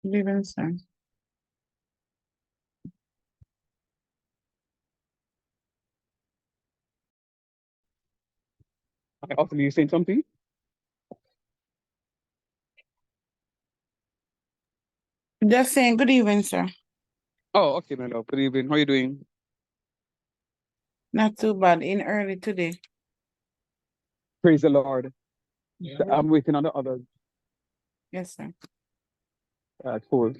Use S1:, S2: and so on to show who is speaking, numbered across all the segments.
S1: Good evening, sir.
S2: Austin, you saying something?
S1: Just saying good evening, sir.
S2: Oh, okay, my love. Good evening. How are you doing?
S1: Not too bad. In early today.
S2: Praise the Lord. I'm waiting on the others.
S1: Yes, sir.
S2: Cool.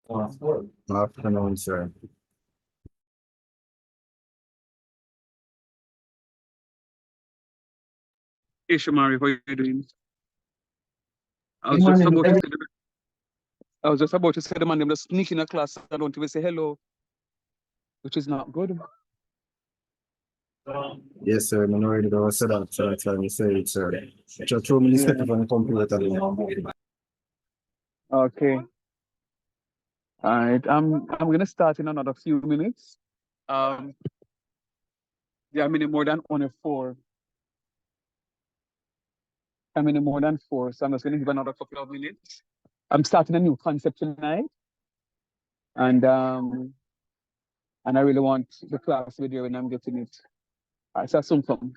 S3: Afternoon, sir.
S2: Hey, Shamari, how are you doing? I
S3: Good
S2: was just
S3: morning.
S2: about to say, I was just about to say the man, them just sneak in a class and don't even say hello, which is not good.
S3: Yes, sir. I'm already going to set up, so that's why I say it, sir. Just 2 minutes
S2: Yeah.
S3: from the computer.
S2: Okay. All right. I'm gonna start in another few minutes. Um, yeah, I'm in more than only four. I'm in more than four, so I'm just gonna give another couple of minutes. I'm starting a new concept tonight, and I really want the class video when I'm getting it. All right, so soon come.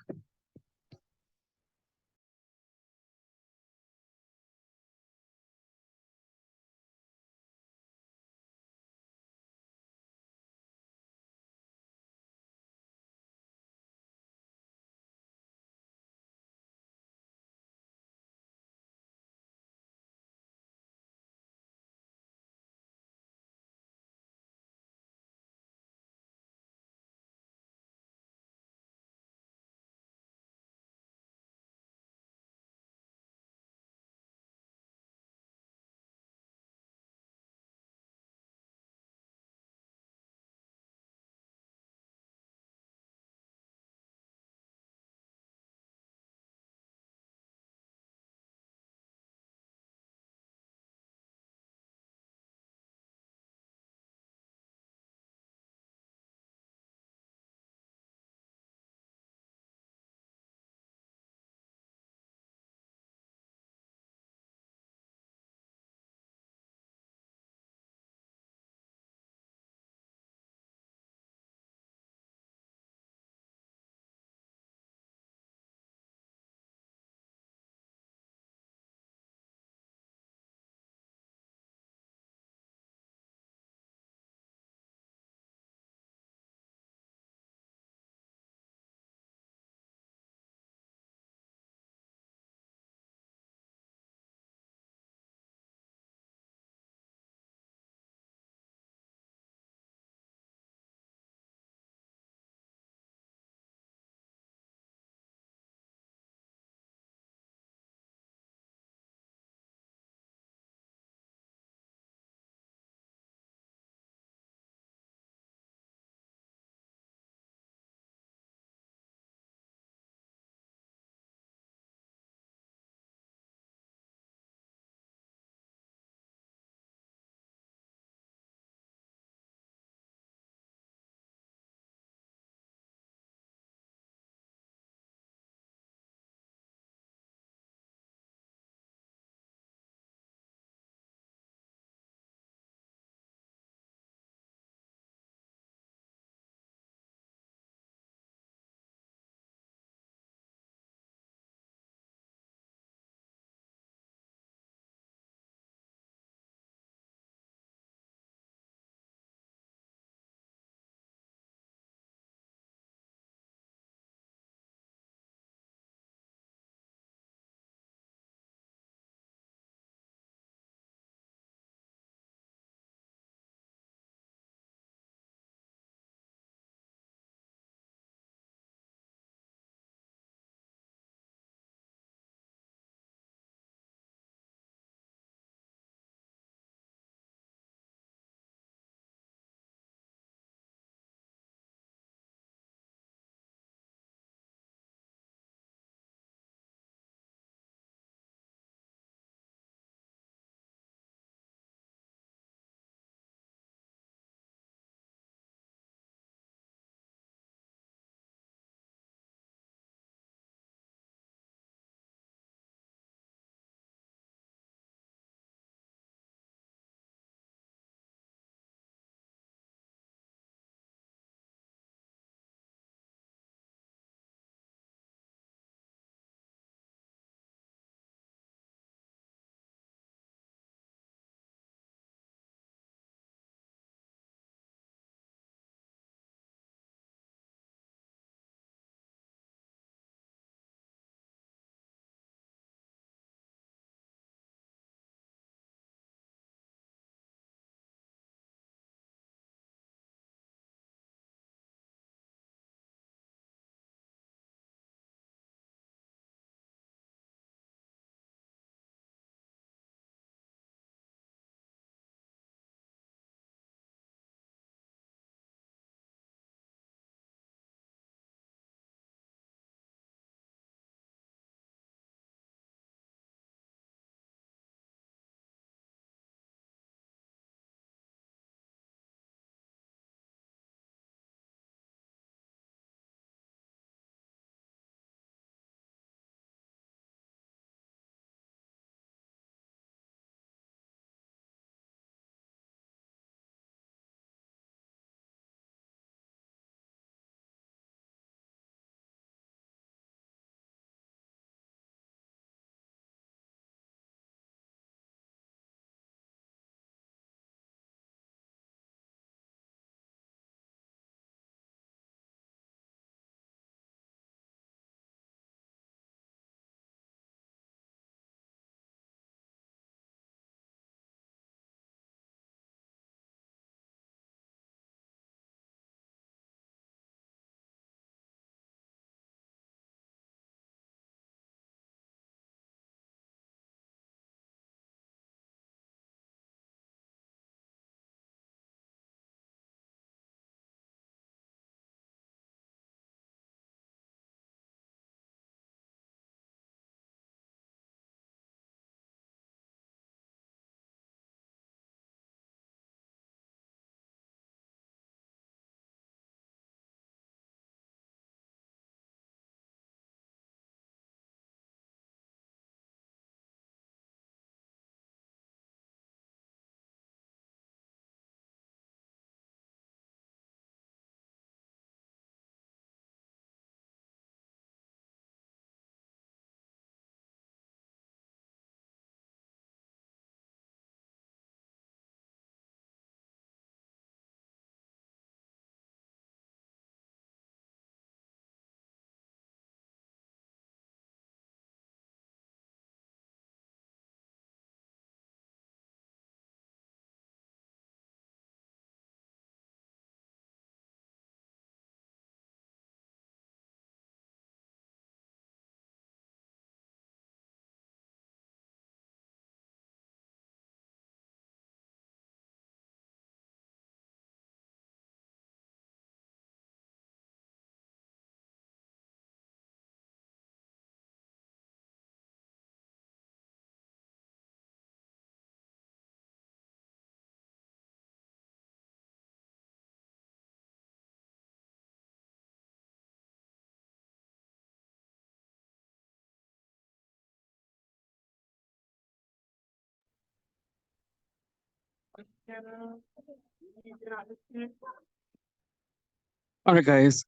S2: All right, guys.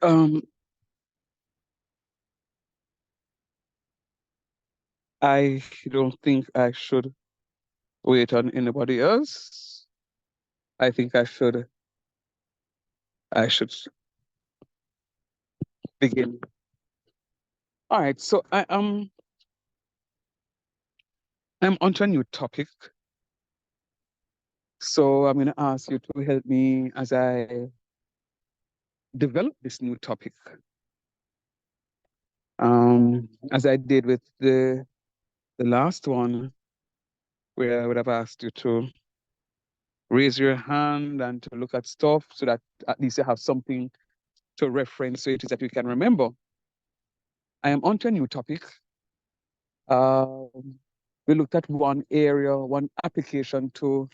S2: I don't think I should wait on anybody else. I think I should begin. All right, so I'm onto a new topic. So I'm gonna ask you to help me as I develop this new topic. As I did with the last one, where I would have asked you to raise your hand and to look at stuff so that at least you have something to reference so it is that you can remember. I am onto a new topic. We looked at one area, one application to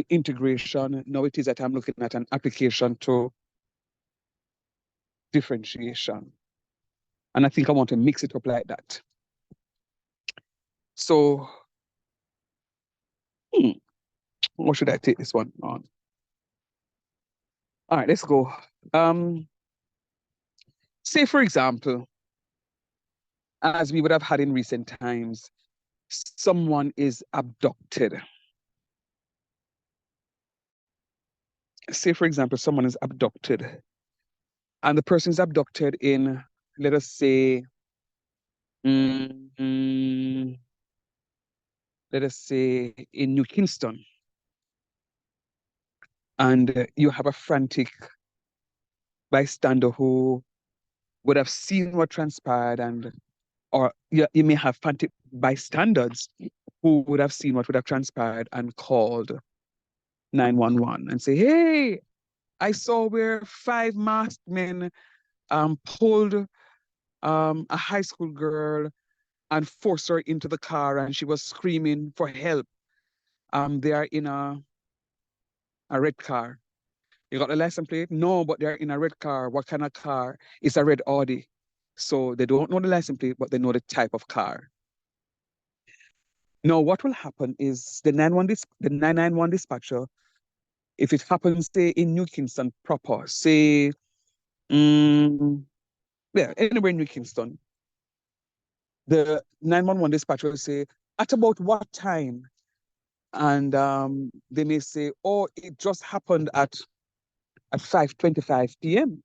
S2: integration. Now it is that I'm looking at an application to differentiation. And I think I want to mix it up like that. So, what should I take this one on? All right, let's go. Say, for example, as we would have had in recent times, someone is abducted. Say, for example, someone is abducted, and the person is abducted in, let us say, let us say in New Kingston, and you have a frantic bystander who would have seen what transpired, and or you may have frantic bystanders who would have seen what would have transpired and called 911 and say, "Hey, I saw where 5 masked men pulled a high school girl and forced her into the car, and she was screaming for help. They are in a red car. You got the license plate? No, but they're in a red car. What kind of car? It's a red Audi." So they don't know the license plate, but they know the type of car. Now, what will happen is the 911 dispatcher, if it happens, say, in New Kingston proper, say, yeah, anywhere in New Kingston, the 911 dispatcher will say, "At about what time?" And they may say, "Oh, it just happened at 5:25 p.m.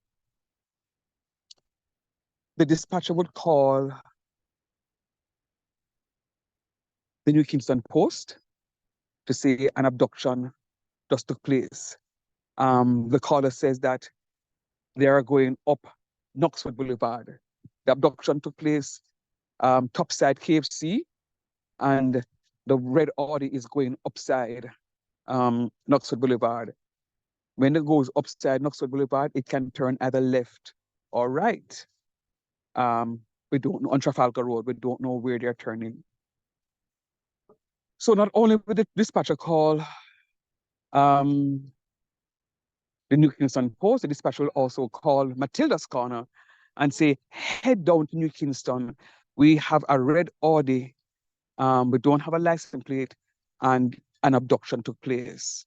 S2: The dispatcher would call the New Kingston Post to say an abduction just took place. The caller says that they are going up Knoxwood Boulevard. The abduction took place topside KFC, and the red Audi is going upside Knoxwood Boulevard. When it goes upside Knoxwood Boulevard, it can turn either left or right. We don't know on Trafalgar Road, we don't know where they're turning. So not only would the dispatcher call the New Kingston Post, the dispatcher will also call Matilda's Corner and say, "Head down to New Kingston. We have a red Audi. We don't have a license plate, and an abduction took place."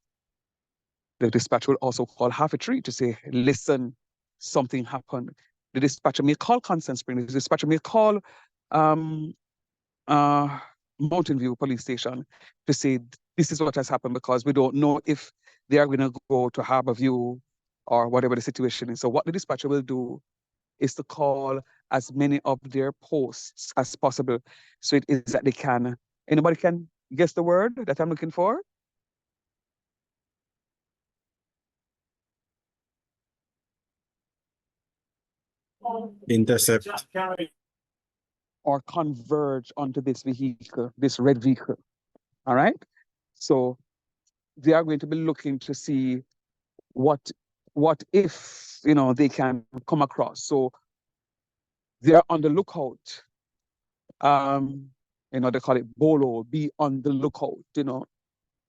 S2: The dispatcher will also call Half a Tree to say, "Listen, something happened." The dispatcher may call Constant Spring. The dispatcher may call um, Mountain View Police Station to say, "This is what has happened," because we don't know if they are going to go to Harborview or whatever the situation is. So what the dispatcher will do is to call as many of their posts as possible. So it is that they can, anybody can guess the word that I'm looking for?
S3: Intercept.
S2: Or converge onto this vehicle, this red vehicle. All right. So they are going to be looking to see what if they can come across. So they are on the lookout. They call it BOLO, be on the lookout,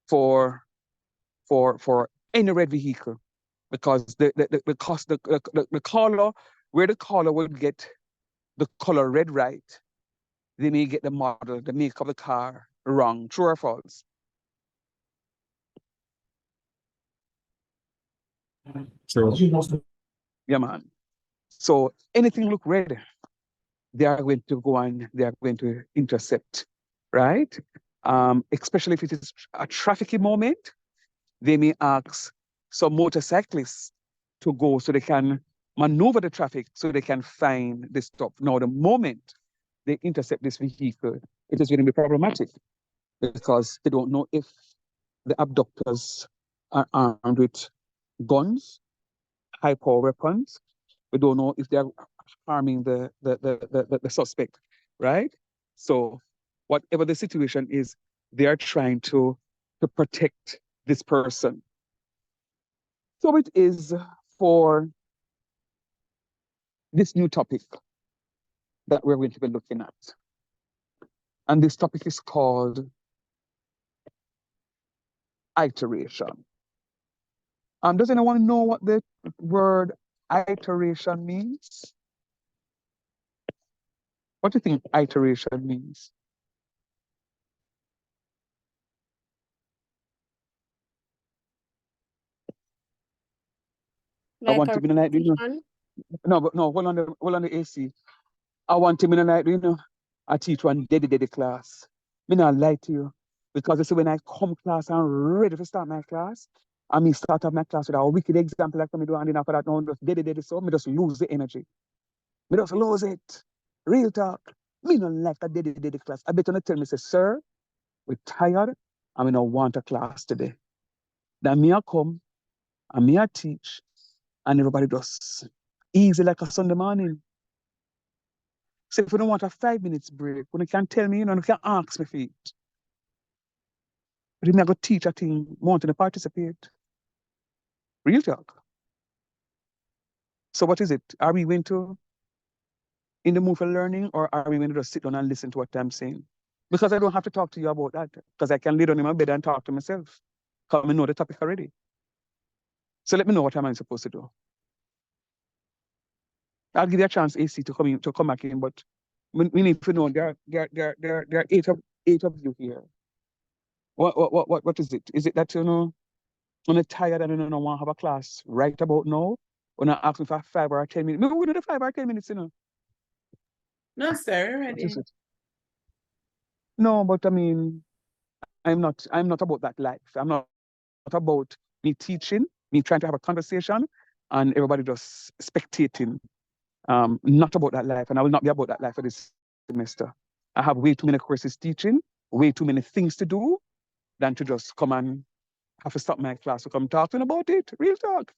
S2: for any red vehicle, because the caller, where the caller will get the color red right, they may get the model, the make of the car wrong. True or false?
S3: So,
S2: Yeah, man. So anything look red, they are going to go and they are going to intercept, right? Especially if it is a trafficking moment, they may ask some motorcyclists to go so they can maneuver the traffic so they can find the stop. Now, the moment they intercept this vehicle, it is going to be problematic because they don't know if the abductors are armed with guns, high power weapons. We don't know if they're harming the suspect, right? So whatever the situation is, they are trying to protect this person. So it is for this new topic that we're going to be looking at. And this topic is called iteration. Does anyone know what the word iteration means? What do you think iteration means? I
S4: Like
S2: want
S4: a
S2: to be like,
S4: repetition?
S2: no, but no, hold on the AC. I want to be like, I teach one dedicated class. Me not lie to you. Because you see, when I come class, I'm ready to start my class. I mean, start up my class with a wicked example like me do, and then after that, no, just dedicated, so me just lose the energy. Me just lose it. Real talk. Me not like a dedicated class. I bet you not tell me, say, sir, we're tired, and we don't want a class today. Then me I come, and me I teach, and everybody just easy like a Sunday morning. So if you don't want a 5 minutes break, when you can tell me, you can ask me for it. But if I go teach a thing, wanting to participate. Real talk. So what is it? Are we going to in the mood for learning, or are we going to just sit down and listen to what I'm saying? Because I don't have to talk to you about that, because I can lay down in my bed and talk to myself. Because I know the topic already. So let me know what am I supposed to do. I'll give you a chance, AC, to come back in, but we need to know there are eight of you here. What is it? Is it that when I'm tired and I don't want to have a class right about now? When I ask me for 5 or 10 minutes, maybe we need the 5 or 10 minutes,
S1: No, sir,
S2: What
S1: ready.
S2: is it? No, but I mean, I'm not about that life. I'm not about me teaching, me trying to have a conversation, and everybody just spectating. Not about that life, and I will not be about that life for this semester. I have way too many courses teaching, way too many things to do, than to just come and have to stop my class to come talking about it. Real talk.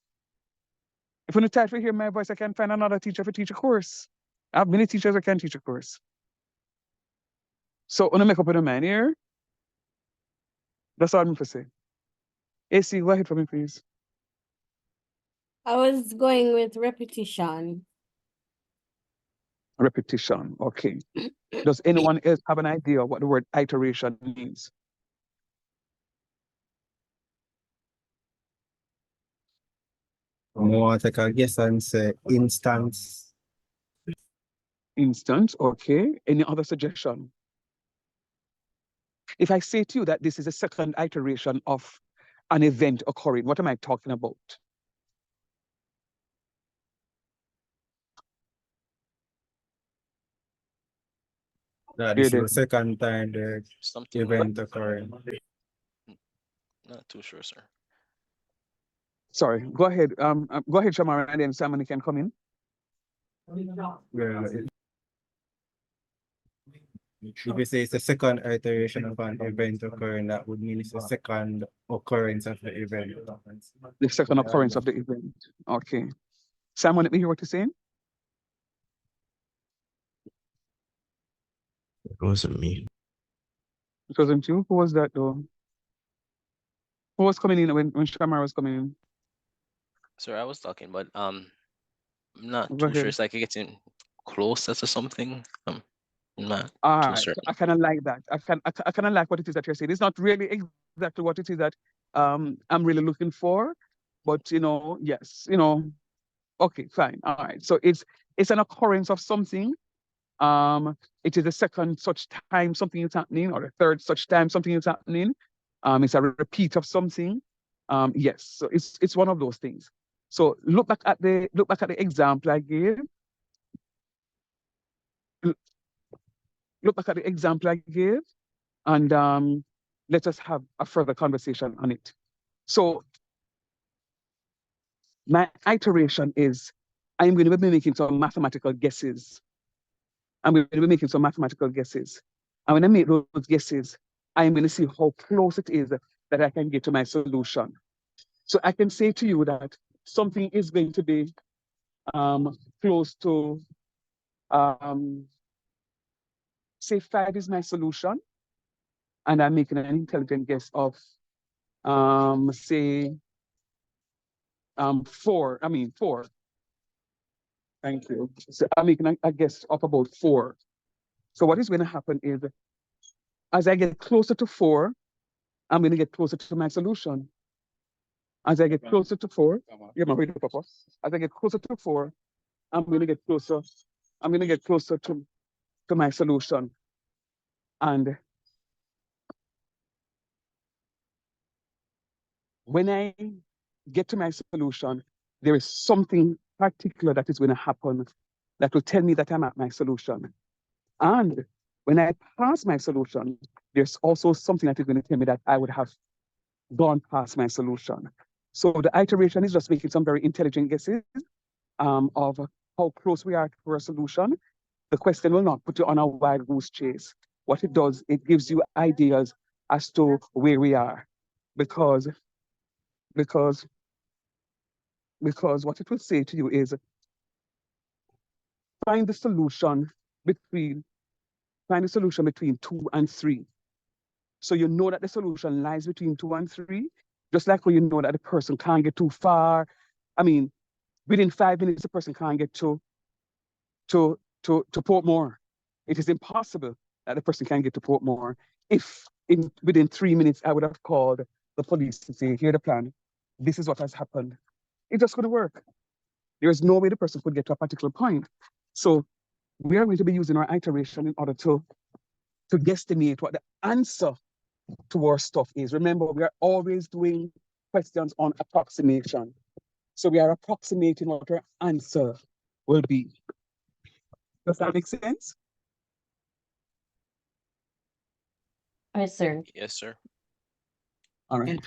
S2: If you're not tired to hear my voice, I can find another teacher to teach a course. I have many teachers that can teach a course. So, when I make up in the mind here, that's all I'm going to say. AC, go ahead for me, please.
S4: I was going with repetition.
S2: Repetition. Okay. Does anyone else have an idea what the word iteration means?
S3: I want to take a guess and say instance.
S2: Instance. Okay. Any other suggestion? If I say to you that this is a second iteration of an event occurring, what am I talking about?
S3: That
S2: Here
S3: this is
S2: then.
S3: the second time the
S5: Something
S3: event occurring.
S5: not too sure, sir.
S2: Sorry. Go ahead. Go ahead, Shamara, and then Simon can come in.
S3: Well, if you say it's the second iteration of an event occurring, that would mean it's the second occurrence of the event.
S2: The second occurrence of the event. Okay. Simon, let me hear what you're saying.
S6: It wasn't me.
S2: It wasn't you. Who was that though? Who was coming in when Shamara was coming in?
S5: Sir, I was talking, but I'm not
S2: Go
S5: too sure.
S2: ahead.
S5: It's like getting closer to something. I'm not
S2: All
S5: too
S2: right. So
S5: certain.
S2: I kind of like that. I kind of like what it is that you're saying. It's not really exactly what it is that I'm really looking for, but yes, okay, fine. All right. So it's an occurrence of something. It is the second such time something is happening, or the third such time something is happening. It's a repeat of something. Yes. So it's one of those things. So look back at the example I gave. Look back at the example I gave, and let us have a further conversation on it. So my iteration is I'm going to be making some mathematical guesses. I'm going to be making some mathematical guesses. And when I make those guesses, I'm going to see how close it is that I can get to my solution. So I can say to you that something is going to be close to, say 5 is my solution, and I'm making an intelligent guess of, say, 4. 4. Thank you. So I'm making a guess of about 4. So what is going to happen is, as I get closer to 4, I'm going to get closer to my solution. As I get closer to 4, yeah, my radio, Papa. As I get closer to 4, I'm going to get closer. I'm going to get closer to my solution. And when I get to my solution, there is something particular that is going to happen that will tell me that I'm at my solution. And when I pass my solution, there's also something that is going to tell me that I would have gone past my solution. So the iteration is just making some very intelligent guesses of how close we are to our solution. The question will not put you on a wild goose chase. What it does, it gives you ideas as to where we are. Because what it will say to you is find the solution between 2 and 3. So you know that the solution lies between 2 and 3, just like when you know that the person can't get too far. I mean, within 5 minutes, the person can't get to Portmore. It is impossible that the person can get to Portmore. If within 3 minutes, I would have called the police to say, here the plan. This is what has happened. It just couldn't work. There is no way the person could get to a particular point. So we are going to be using our iteration in order to guesstimate what the answer to our stuff is. Remember, we are always doing questions on approximation. So we are approximating what our answer will be. Does that make sense?
S6: Yes, sir.
S5: Yes, sir.
S2: All right.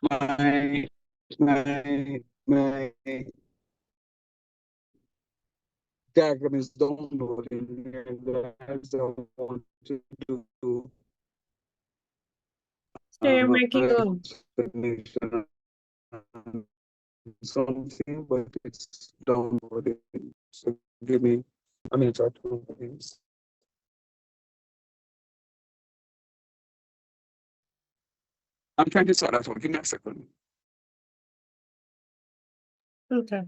S2: my my diagram is downloading, and as I want to do
S4: So you're making a,
S2: explanation on something, but it's downloading. So give me a minute or two, please. I'm trying to sort that out. Give me a second.
S4: okay.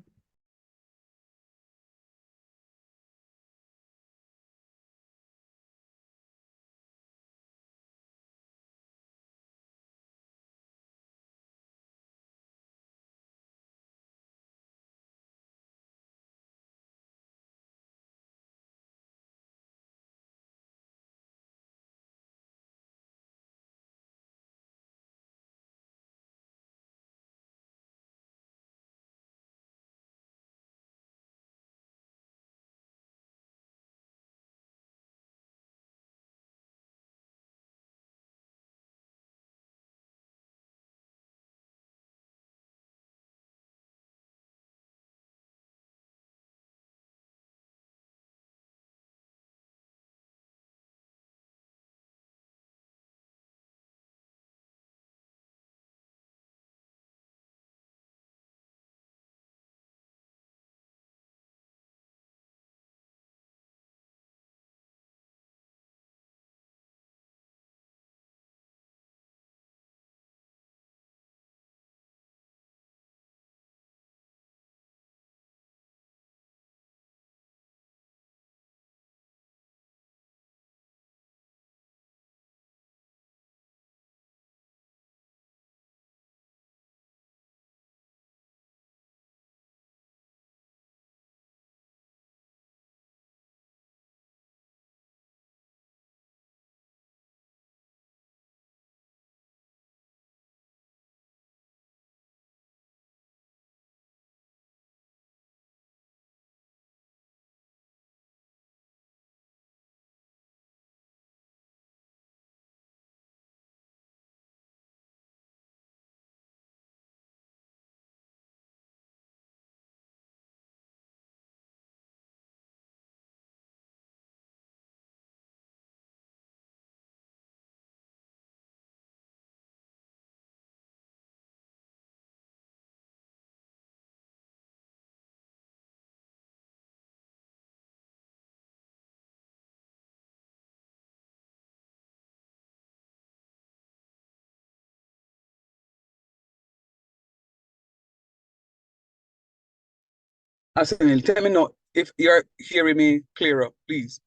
S2: Arsenal, tell me now if you're hearing me clearer, please.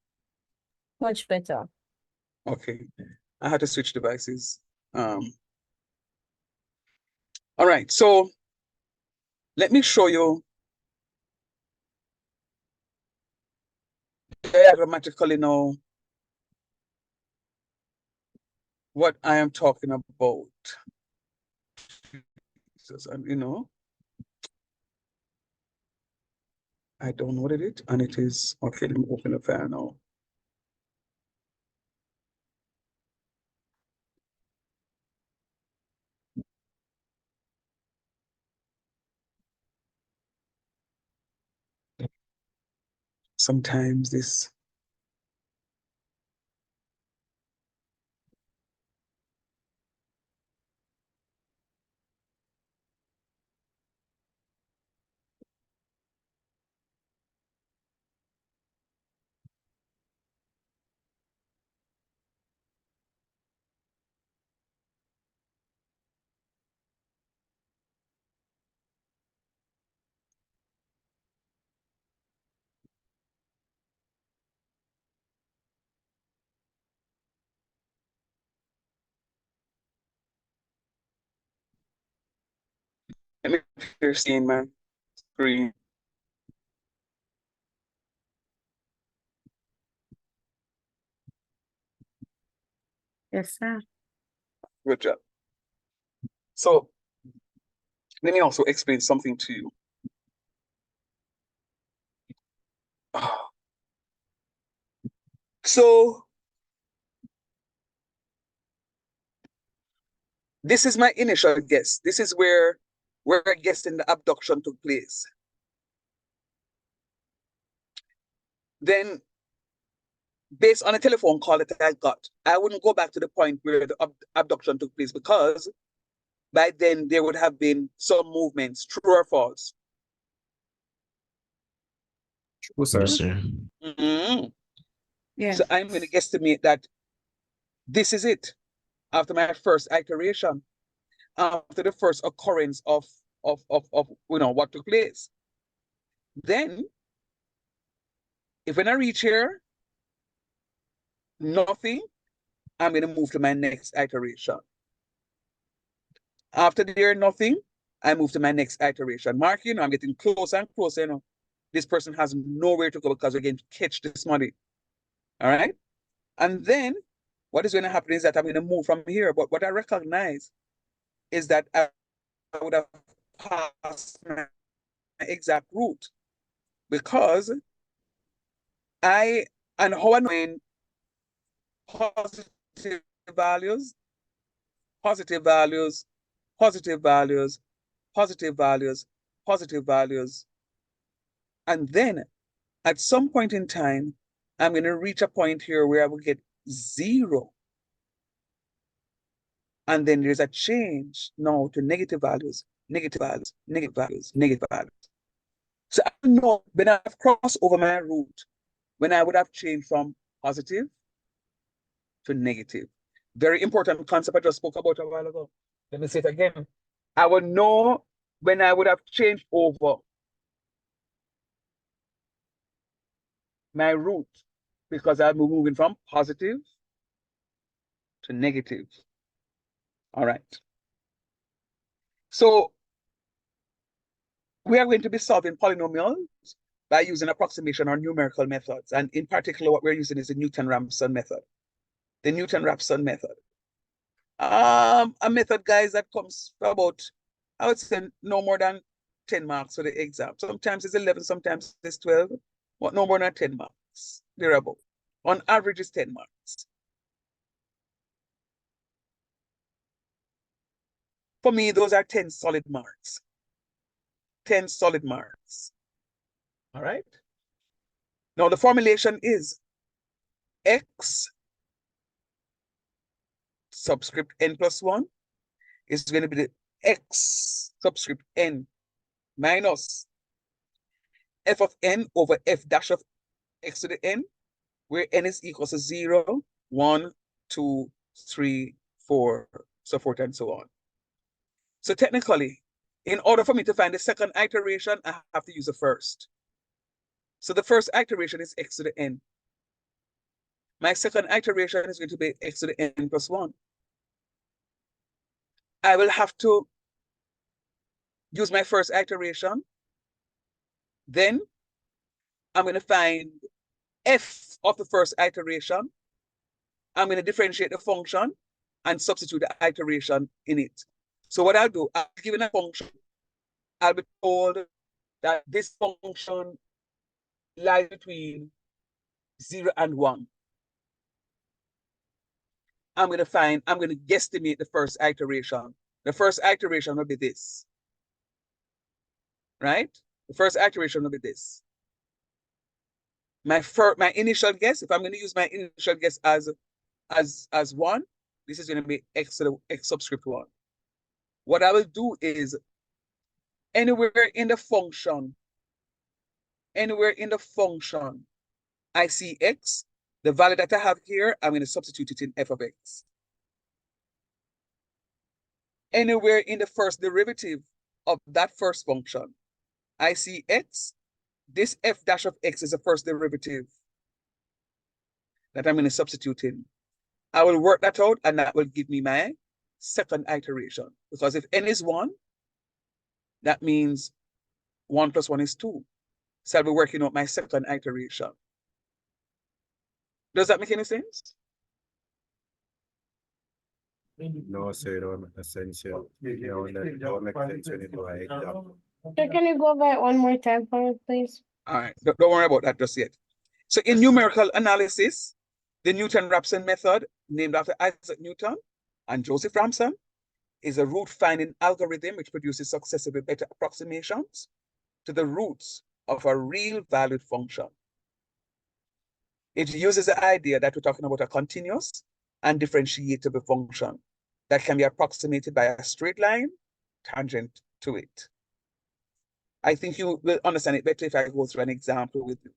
S4: Much better.
S2: Okay, I had to switch devices. All right, so let me show you diagrammatically now what I am talking about. And I downloaded it and it is okay. Let me open the file now. Sometimes this let me if you're seeing my screen.
S4: Yes, sir.
S2: Good job. So let me also explain something to you. So This is my initial guess. This is where I guessed in the abduction took place. Then, based on a telephone call that I got, I wouldn't go back to the point where the abduction took place because by then there would have been some movements, true or false.
S3: True, sir.
S5: Yes, sir.
S4: Yeah.
S2: So I'm going to guesstimate that this is it after my first iteration, after the first occurrence of what took place. Then, if when I reach here, nothing, I'm going to move to my next iteration. After there, nothing, I move to my next iteration. Mark, I'm getting closer and closer, This person has nowhere to go because we're going to catch this money. All right? And then what is going to happen is that I'm going to move from here. But what I recognize is that I would have passed my exact route because how I know positive values, positive values, positive values, positive values, positive values. And then at some point in time, I'm going to reach a point here where I will get 0. And then there's a change now to negative values, negative values, negative values, negative values. So I know when I've crossed over my route, when I would have changed from positive to negative. Very important concept I just spoke about a while ago. Let me say it again. I would know when I would have changed over my route because I'll be moving from positive to negative. All right. So we are going to be solving polynomials by using approximation or numerical methods. And in particular, what we're using is the Newton-Raphson method. The Newton-Raphson method. A method, guys, that comes about, I would say, no more than 10 marks for the exam. Sometimes it's 11, sometimes it's 12, but no more than 10 marks. Thereabout. On average, it's 10 marks. For me, those are 10 solid marks. 10 solid marks. All right? Now, the formulation is x subscript n plus 1 is going to be the x subscript n minus f of n over f dash of x to the n, where n is equal to 0, 1, 2, 3, 4, so forth and so on. So technically, in order for me to find the second iteration, I have to use the first. So the first iteration is x to the n. My second iteration is going to be x to the n plus 1. I will have to use my first iteration. Then I'm going to find f of the first iteration. I'm going to differentiate the function and substitute the iteration in it. So what I'll do, I'll be given a function. I'll be told that this function lies between 0 and 1. I'm going to guesstimate the first iteration. The first iteration will be this. Right? The first iteration will be this. My initial guess, if I'm going to use my initial guess as 1, this is going to be x to the x subscript 1. What I will do is anywhere in the function, I see x, the value that I have here, I'm going to substitute it in f of x. Anywhere in the first derivative of that first function, I see x, this f dash of x is the first derivative that I'm going to substitute in. I will work that out and that will give me my second iteration. Because if n is 1, that means 1 plus 1 is 2. So I'll be working out my second iteration. Does that make any sense?
S3: No, sir, it don't make sense. Yeah, that don't make sense when you do an exam.
S4: So can you go back one more time for me, please?
S2: All right, don't worry about that just yet. So in numerical analysis, the Newton-Raphson method, named after Isaac Newton and Joseph Ramson, is a root finding algorithm which produces successively better approximations to the roots of a real valued function. It uses the idea that we're talking about a continuous and differentiable function that can be approximated by a straight line tangent to it. I think you will understand it better if I go through an example with you.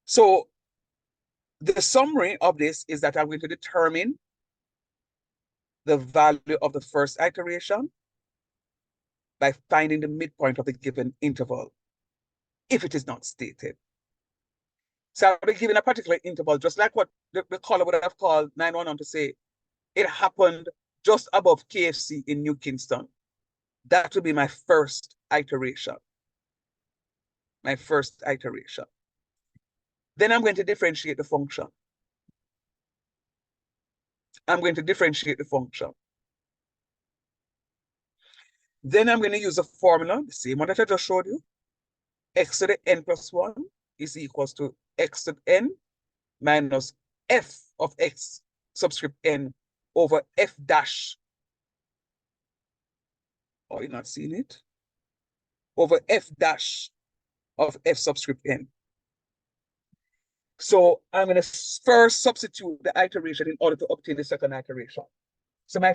S2: So the summary of this is that I'm going to determine the value of the first iteration by finding the midpoint of the given interval, if it is not stated. So I'll be given a particular interval, just like what the caller would have called 911 to say, it happened just above KFC in New Kingston. That would be my first iteration. My first iteration. Then I'm going to differentiate the function. I'm going to differentiate the function. Then I'm going to use a formula, the same one that I just showed you. X to the n plus 1 is equals to x to the n minus f of x subscript n over f dash. Oh, you're not seeing it? Over f dash of f subscript n. So I'm going to first substitute the iteration in order to obtain the second iteration. So my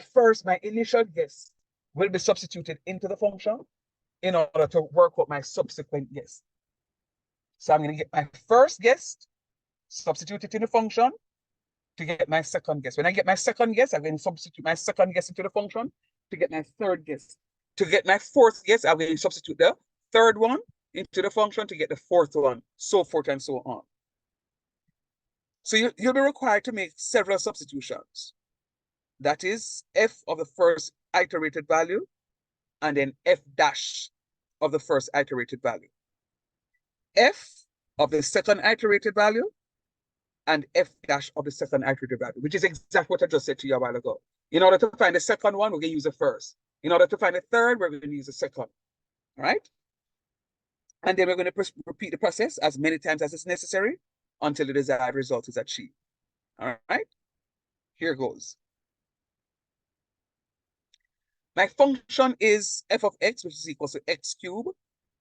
S2: initial guess will be substituted into the function in order to work out my subsequent guess. So I'm going to get my first guess, substitute it in the function to get my second guess. When I get my second guess, I'm going to substitute my second guess into the function to get my third guess. To get my fourth guess, I'm going to substitute the third one into the function to get the fourth one, so forth and so on. So you'll be required to make several substitutions. That is f of the first iterated value, and then f dash of the first iterated value. F of the second iterated value, and f dash of the second iterated value, which is exactly what I just said to you a while ago. In order to find the second one, we're going to use the first. In order to find the third, we're going to use the second. All right? And then we're going to repeat the process as many times as is necessary until the desired result is achieved. All right? Here goes. My function is f of x, which is equal to x cubed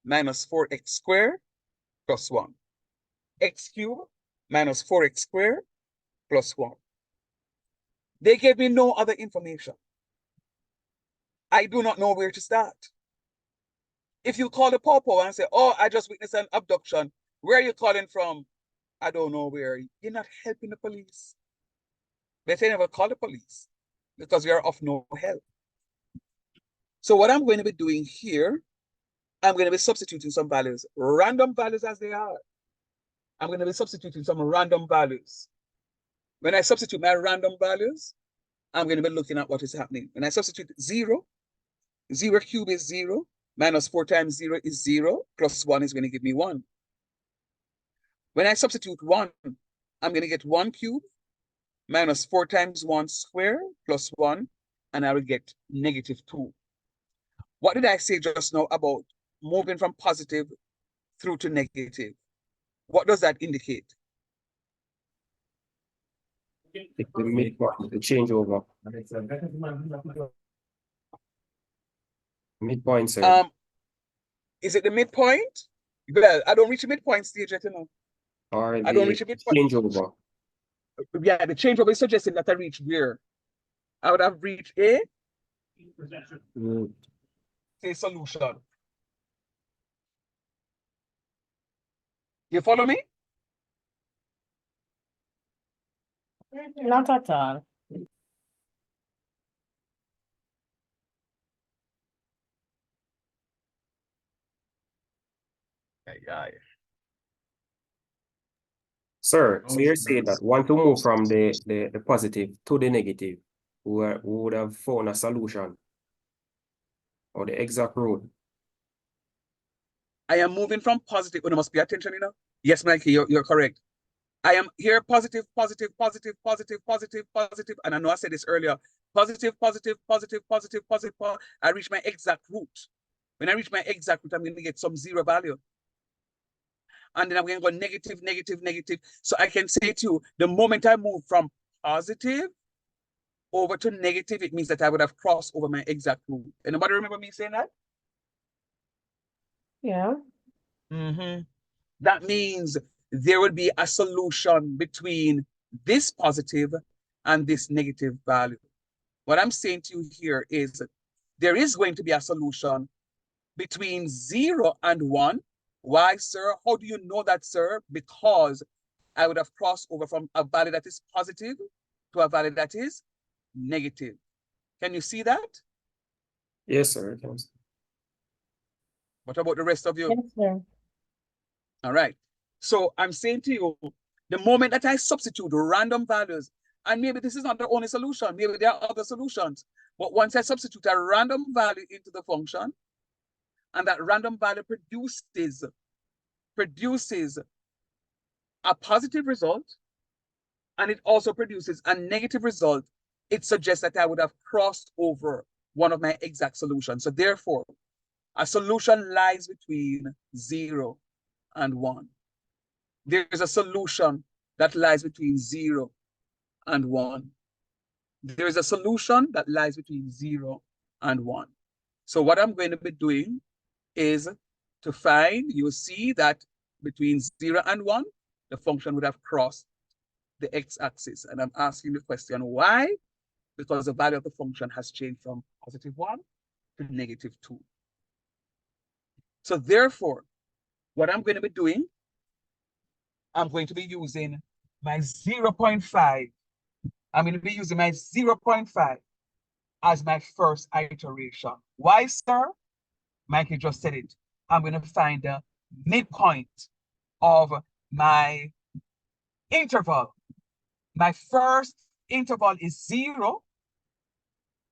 S2: minus 4x squared plus 1. X cubed minus 4x squared plus 1. They gave me no other information. I do not know where to start. If you call the popo and say, oh, I just witnessed an abduction, where are you calling from? I don't know where. You're not helping the police. Better never call the police because you're of no help. So what I'm going to be doing here, I'm going to be substituting some values, random values as they are. I'm going to be substituting some random values. When I substitute my random values, I'm going to be looking at what is happening. When I substitute 0, 0 cubed is 0, minus 4 times 0 is 0, plus 1 is going to give me 1. When I substitute 1, I'm going to get 1 cubed, minus 4 times 1 squared, plus 1, and I will get negative 2. What did I say just now about moving from positive through to negative? What does that indicate?
S7: It's the midpoint, the changeover. Midpoint, sir.
S2: Is it the midpoint? Well, I don't reach the midpoint stage yet, you know.
S7: Or
S2: I don't reach a midpoint.
S7: changeover.
S2: Yeah, the changeover is suggesting that I reach where? I would have reached a solution. You follow me?
S4: Not at all.
S7: Sir, so you're saying that want to move from the positive to the negative, we would have found a solution or the exact root.
S2: I am moving from positive. Oh, there must be attention, you know? Yes, Mikey, you're correct. I am here positive, positive, positive, positive, positive, positive. And I know I said this earlier. Positive, positive, positive, positive, positive. I reach my exact root. When I reach my exact root, I'm going to get some 0 value. And then I'm going to go negative, negative, negative. So I can say to you, the moment I move from positive over to negative, it means that I would have crossed over my exact root. Anybody remember me saying that?
S4: Yeah.
S2: That means there would be a solution between this positive and this negative value. What I'm saying to you here is there is going to be a solution between 0 and 1. Why, sir? How do you know that, sir? Because I would have crossed over from a value that is positive to a value that is negative. Can you see that?
S7: Yes, sir. I can see.
S2: What about the rest of you?
S4: Yes, sir.
S2: All right. So I'm saying to you, the moment that I substitute random values, and maybe this is not the only solution, maybe there are other solutions, but once I substitute a random value into the function, and that random value produces a positive result, and it also produces a negative result, it suggests that I would have crossed over one of my exact solutions. So therefore, a solution lies between 0 and 1. There's a solution that lies between 0 and 1. There is a solution that lies between 0 and 1. So what I'm going to be doing is to find, you see that between 0 and 1, the function would have crossed the x-axis. And I'm asking the question, why? Because the value of the function has changed from positive 1 to negative 2. So therefore, what I'm going to be doing, I'm going to be using my 0.5. I'm going to be using my 0.5 as my first iteration. Why, sir? Mikey just said it. I'm going to find the midpoint of my interval. My first interval is 0.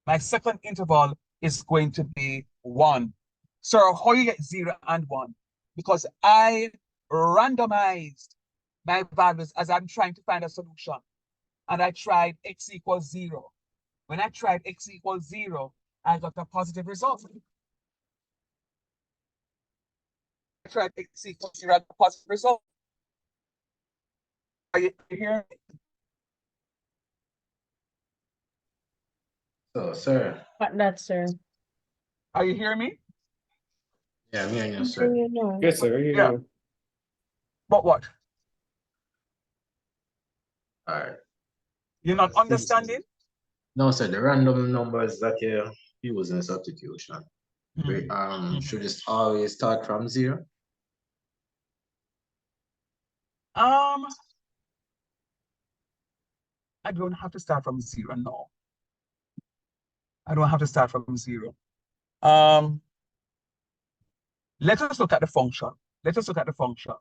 S2: My second interval is going to be 1. So how you get 0 and 1? Because I randomized my values as I'm trying to find a solution. And I tried x equals 0. When I tried x equals 0, I got a positive result. I tried x equals 0, I got a positive result. Are you hearing me?
S3: So, sir.
S4: What that, sir?
S2: Are you hearing me?
S3: Yeah, me and you,
S4: I'm
S3: sir.
S4: sure you know.
S7: Yes, sir. I hear
S2: Yeah.
S7: you.
S2: But what?
S3: All right.
S2: You're not understanding?
S3: No, sir. The random numbers that you use in substitution,
S2: Mhm.
S3: should it always start from 0?
S2: I don't have to start from 0, no. I don't have to start from 0. Let us look at the function. Let us look at the function.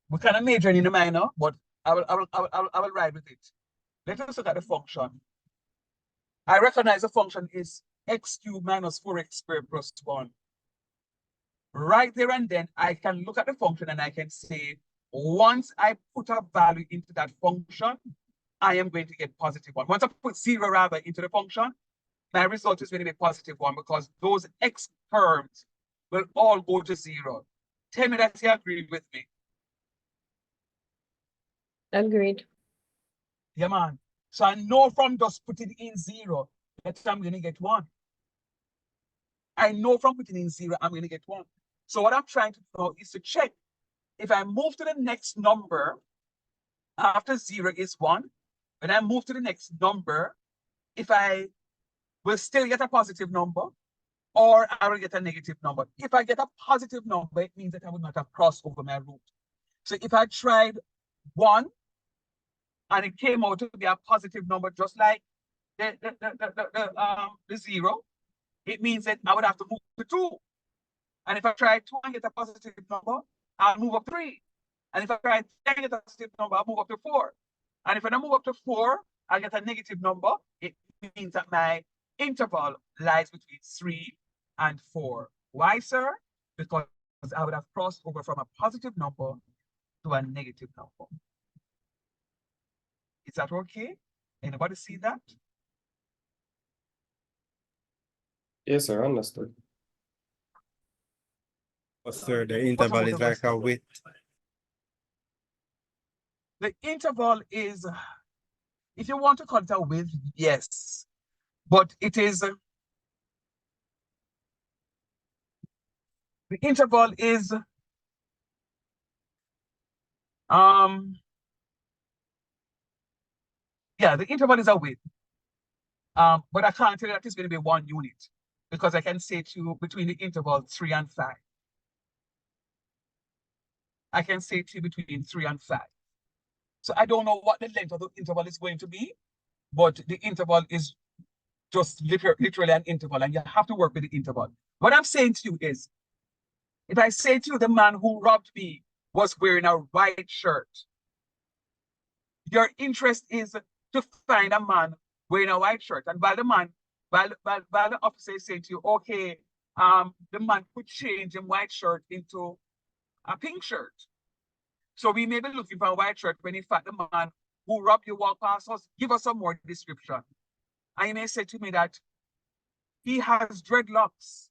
S2: We're kind of majoring in the minor, but I will ride with it. Let us look at the function. I recognize the function is x cubed minus 4x squared plus 1. Right there and then, I can look at the function and I can say, once I put a value into that function, I am going to get positive 1. Once I put 0 rather into the function, my result is going to be positive 1 because those x terms will all go to 0. Tell me that you agree with me.
S4: Agreed.
S2: Yeah, man. So I know from just putting in 0 that I'm going to get 1. I know from putting in 0, I'm going to get 1. So what I'm trying to do now is to check if I move to the next number after 0 is 1. When I move to the next number, if I will still get a positive number or I will get a negative number. If I get a positive number, it means that I would not have crossed over my root. So if I tried 1 and it came out to be a positive number, just like the 0, it means that I would have to move to 2. And if I try 2 and get a positive number, I'll move up 3. And if I try 10 and get a positive number, I'll move up to 4. And if I don't move up to 4, I get a negative number, it means that my interval lies between 3 and 4. Why, sir? Because I would have crossed over from a positive number to a negative number. Is that okay? Anybody see that?
S7: Yes, sir. Understood.
S3: Sir, the interval is like a width.
S2: The interval is
S8: if you want to call it a width, yes, but it is, the interval is, yeah, the interval is a width. But I can't tell you that it's going to be 1 unit because I can say to you between the interval 3 and 5. I can say to you between 3 and 5. So I don't know what the length of the interval is going to be, but the interval is just literally an interval, and you have to work with the interval. What I'm saying to you is, if I say to you the man who robbed me was wearing a white shirt, your interest is to find a man wearing a white shirt. And while the officer is saying to you, okay, the man could change a white shirt into a pink shirt. So we may be looking for a white shirt when in fact the man who robbed you walk past us, give us some more description. And you may say to me that he has dreadlocks.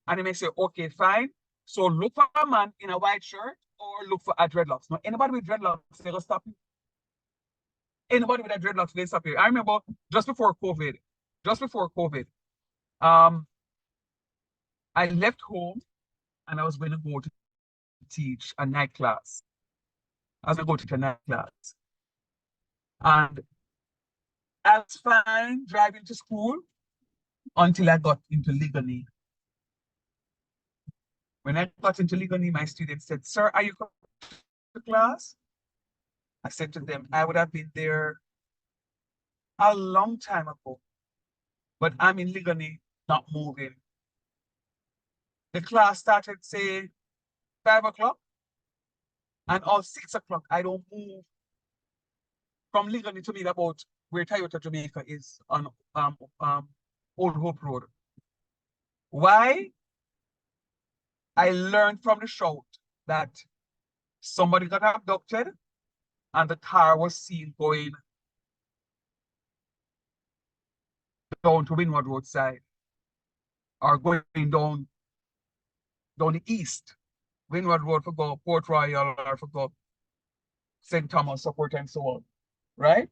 S8: And he may say, okay, fine. So look for a man in a white shirt or look for a dreadlocks. Now, anybody with dreadlocks, they're gonna stop you. Anybody with a dreadlocks, they stop you. I remember just before COVID, I left home and I was going to go to teach a night class. And I was fine driving to school until I got into Ligony. When I got into Ligony, my students said, sir, are you coming to class? I said to them, I would have been there a long time ago, but I'm in Ligony, not moving. The class started, say, 5 o'clock, and all 6 o'clock, I don't move from Ligony to me about where Toyota Jamaica is on Old Hope Road. Why? I learned from the shout that somebody got abducted and the car was seen going down to Windward Road side or going down the east. Windward Road for go Port Royal or for go St. Thomas support and so on, right?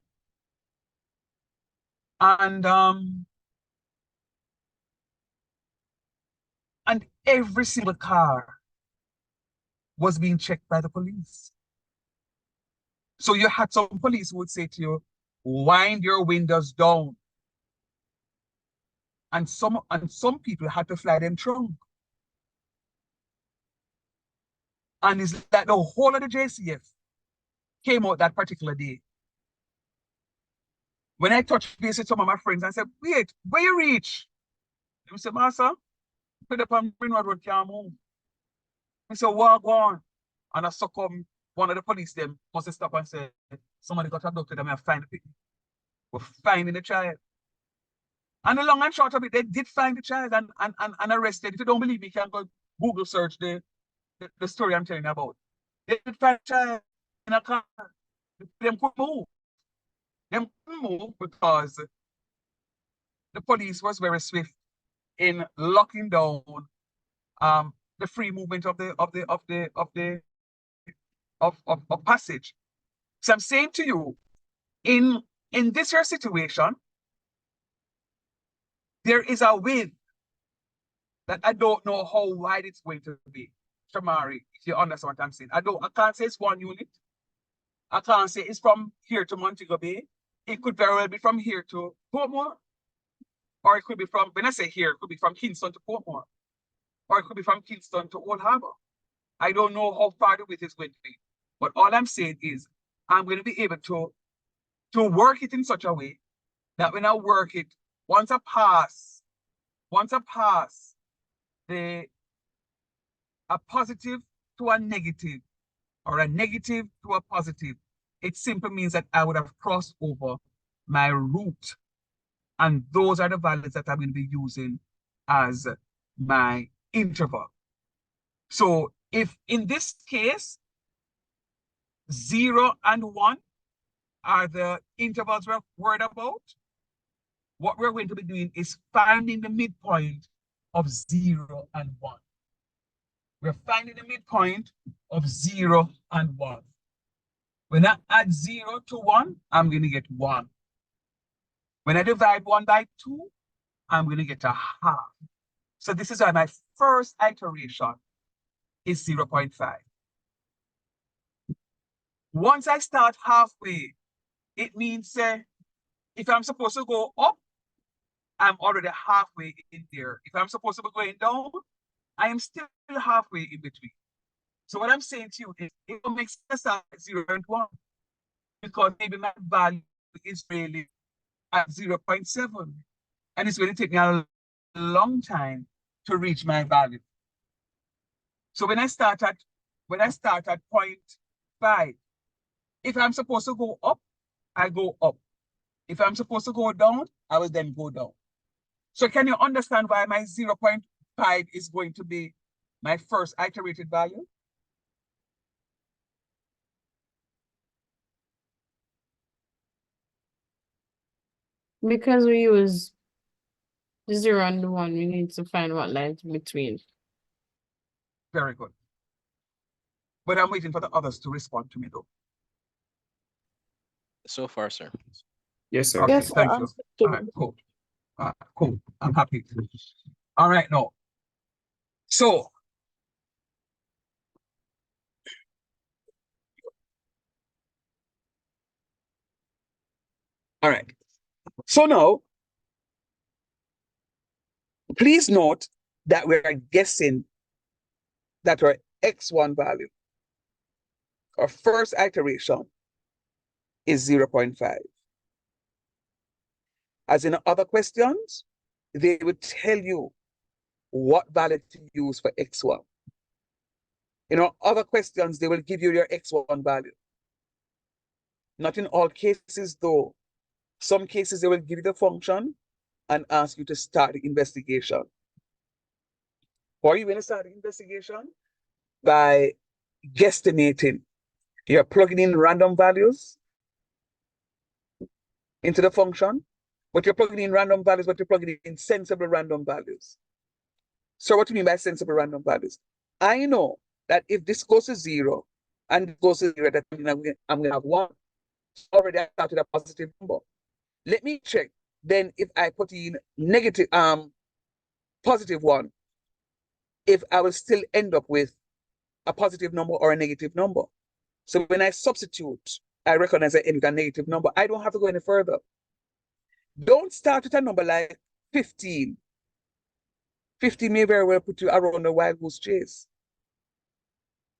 S8: And every single car was being checked by the police. So you had some police who would say to you, wind your windows down. And some people had to fly them trunk. And it's like the whole of the JCF came out that particular day. When I touched base with some of my friends, I said, wait, where you reach? They said, Master, put up on Greenwood Road, can't move. I said, walk on. And I succumb, one of the police them must have stopped and said, somebody got abducted and I find the people. We're finding the child. And the long and short of it, they did find the child and arrested. If you don't believe me, you can go Google search the story I'm telling you about. They did find the child in a car. Them couldn't move. Them couldn't move because the police was very swift in locking down the free movement of passage. So I'm saying to you, in this here situation, there is a width that I don't know how wide it's going to be. Shamari, if you understand what I'm saying. I can't say it's 1 unit. I can't say it's from here to Montego Bay. It could very well be from here to Portmore. Or it could be from, when I say here, it could be from Kingston to Portmore. Or it could be from Kingston to Old Harbor. I don't know how far the width is going to be. But all I'm saying is, I'm going to be able to work it in such a way that when I work it, once I pass a positive to a negative, or a negative to a positive, it simply means that I would have crossed over my route. And those are the values that I'm going to be using as my interval. So if in this case, 0 and 1 are the intervals we're worried about, what we're going to be doing is finding the midpoint of 0 and 1. We're finding the midpoint of 0 and 1. When I add 0 to 1, I'm going to get 1. When I divide 1 by 2, I'm going to get a half. So this is why my first iteration is 0.5. Once I start halfway, it means if I'm supposed to go up, I'm already halfway in there. If I'm supposed to be going down, I am still halfway in between. So what I'm saying to you is it will make sense at 0.1 because maybe my value is really at 0.7 and it's going to take me a long time to reach my value. So when I start at 0.5, if I'm supposed to go up, I go up. If I'm supposed to go down, I will then go down. So can you understand why my 0.5 is going to be my first iterated value?
S4: Because we use the 0 and the 1, we need to find what lies between.
S8: Very good. But I'm waiting for the others to respond to me though.
S5: So far, sir.
S7: Yes, sir.
S8: Okay,
S6: Yes, sir,
S8: thank
S6: I'm
S8: you.
S6: thinking.
S8: All right, cool. Cool. I'm happy. All right, now. So all right. So now, please note that we're guessing that our x1 value, our first iteration, is 0.5. As in other questions, they would tell you what value to use for x1. In our other questions, they will give you your x1 value. Not in all cases, though. Some cases, they will give you the function and ask you to start the investigation. How are you going to start the investigation? By guesstimating. You're plugging in random values into the function, but you're plugging in random values, but you're plugging in sensible random values. So what do you mean by sensible random values? I know that if this goes to 0 and it goes to 0, that I'm going to have 1. Already I started a positive number. Let me check then if I put in negative, positive 1, if I will still end up with a positive number or a negative number. So when I substitute, I recognize I end with a negative number. I don't have to go any further. Don't start with a number like 15. 50 may very well put you around the wild goose chase.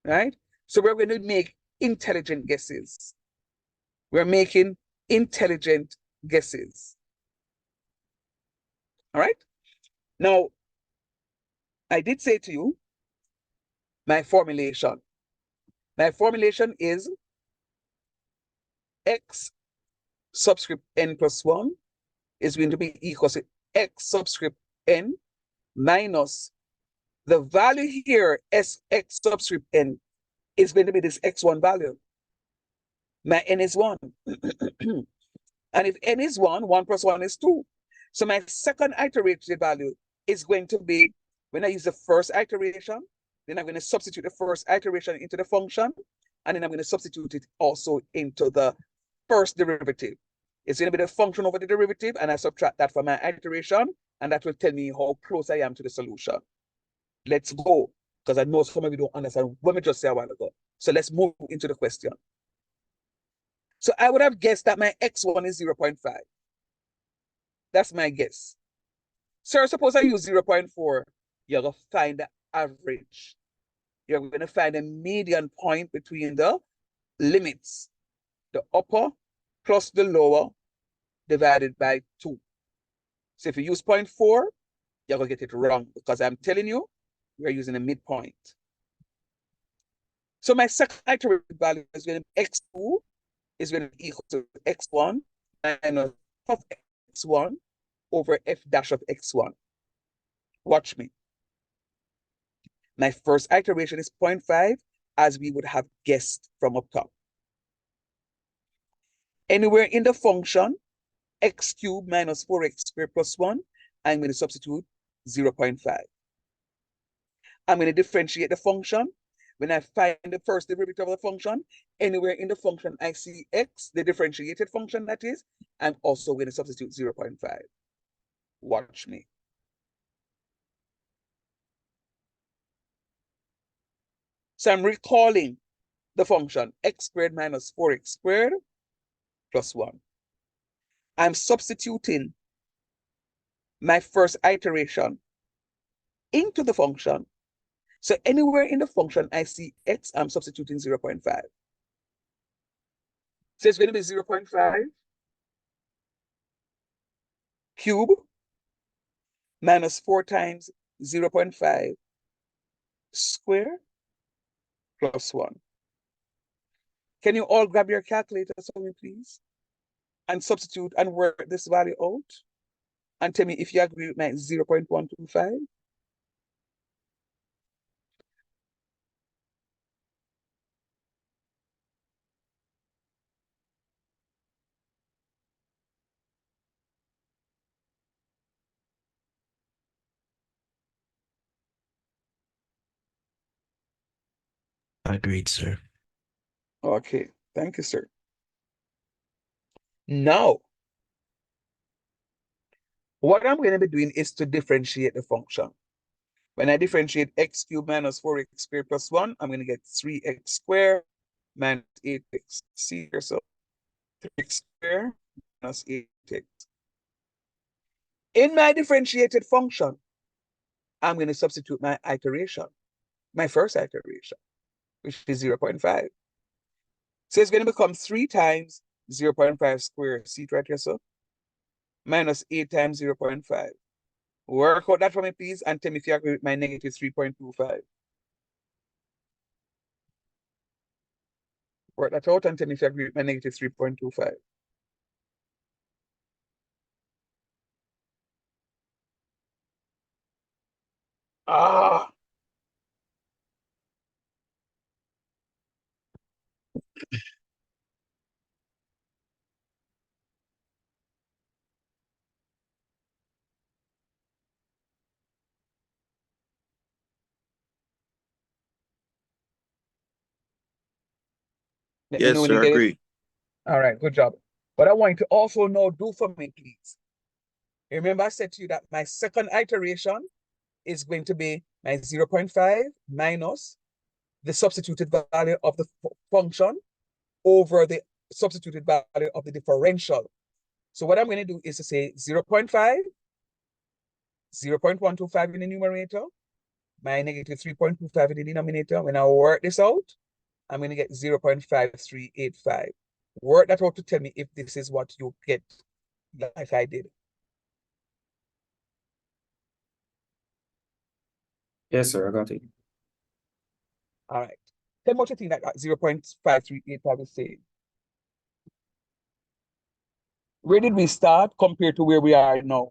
S8: Right? So we're going to make intelligent guesses. We're making intelligent guesses. All right? Now, I did say to you, my formulation. My formulation is x subscript n plus 1 is going to be equal to x subscript n minus the value here, x subscript n, is going to be this x1 value. My n is 1. And if n is 1, 1 plus 1 is 2. So my second iterated value is going to be, when I use the first iteration, then I'm going to substitute the first iteration into the function, and then I'm going to substitute it also into the first derivative. It's going to be the function over the derivative, and I subtract that from my iteration, and that will tell me how close I am to the solution. Let's go, because I know some of you don't understand what we just said a while ago. So let's move into the question. So I would have guessed that my x1 is 0.5. That's my guess. Sir, suppose I use 0.4. You're going to find the average. You're going to find a median point between the limits, the upper plus the lower divided by 2. So if you use 0.4, you're going to get it wrong because I'm telling you, we're using a midpoint. So my second iterated value is going to be x2 is going to be equal to x1 minus f of x1 over f dash of x1. Watch me. My first iteration is 0.5, as we would have guessed from up top. Anywhere in the function, x cubed minus 4x squared plus 1, I'm going to substitute 0.5. I'm going to differentiate the function. when I find the first derivative of the function, anywhere in the function I see x, the differentiated function that is, I'm also going to substitute 0.5. Watch me. So I'm recalling the function x squared minus 4x squared plus 1. I'm substituting my first iteration into the function. So anywhere in the function I see x, I'm substituting 0.5. So it's going to be 0.5 cube minus 4 times 0.5 square plus 1. Can you all grab your calculators for me, please? And substitute and work this value out? And tell me if you agree with my 0.125.
S9: Agreed, sir.
S8: Okay, thank you, sir. Now, what I'm going to be doing is to differentiate the function. When I differentiate x cubed minus 4x squared plus 1, I'm going to get 3x squared minus 8x. See here, so 3x squared minus 8x. In my differentiated function, I'm going to substitute my iteration, my first iteration, which is 0.5. So it's going to become 3 times 0.5 squared, see it right here, so minus 8 times 0.5. Work out that for me, please, and tell me if you agree with my negative 3.25. Work that out and tell me if you agree with my negative 3.25. Ah! Let me know
S9: Yes,
S8: when you
S9: sir,
S8: get it.
S9: agree.
S8: All right, good job. But I want you to also now do for me, please. Remember, I said to you that my second iteration is going to be my 0.5 minus the substituted value of the function over the substituted value of the differential. So what I'm going to do is to say 0.5, 0.125 in the numerator, my negative 3.25 in the denominator. When I work this out, I'm going to get 0.5385. Work that out to tell me if this is what you get, like I did.
S7: Yes, sir, I got it.
S8: All right. Tell me what you think that 0.5385 is saying. Where did we start compared to where we are now?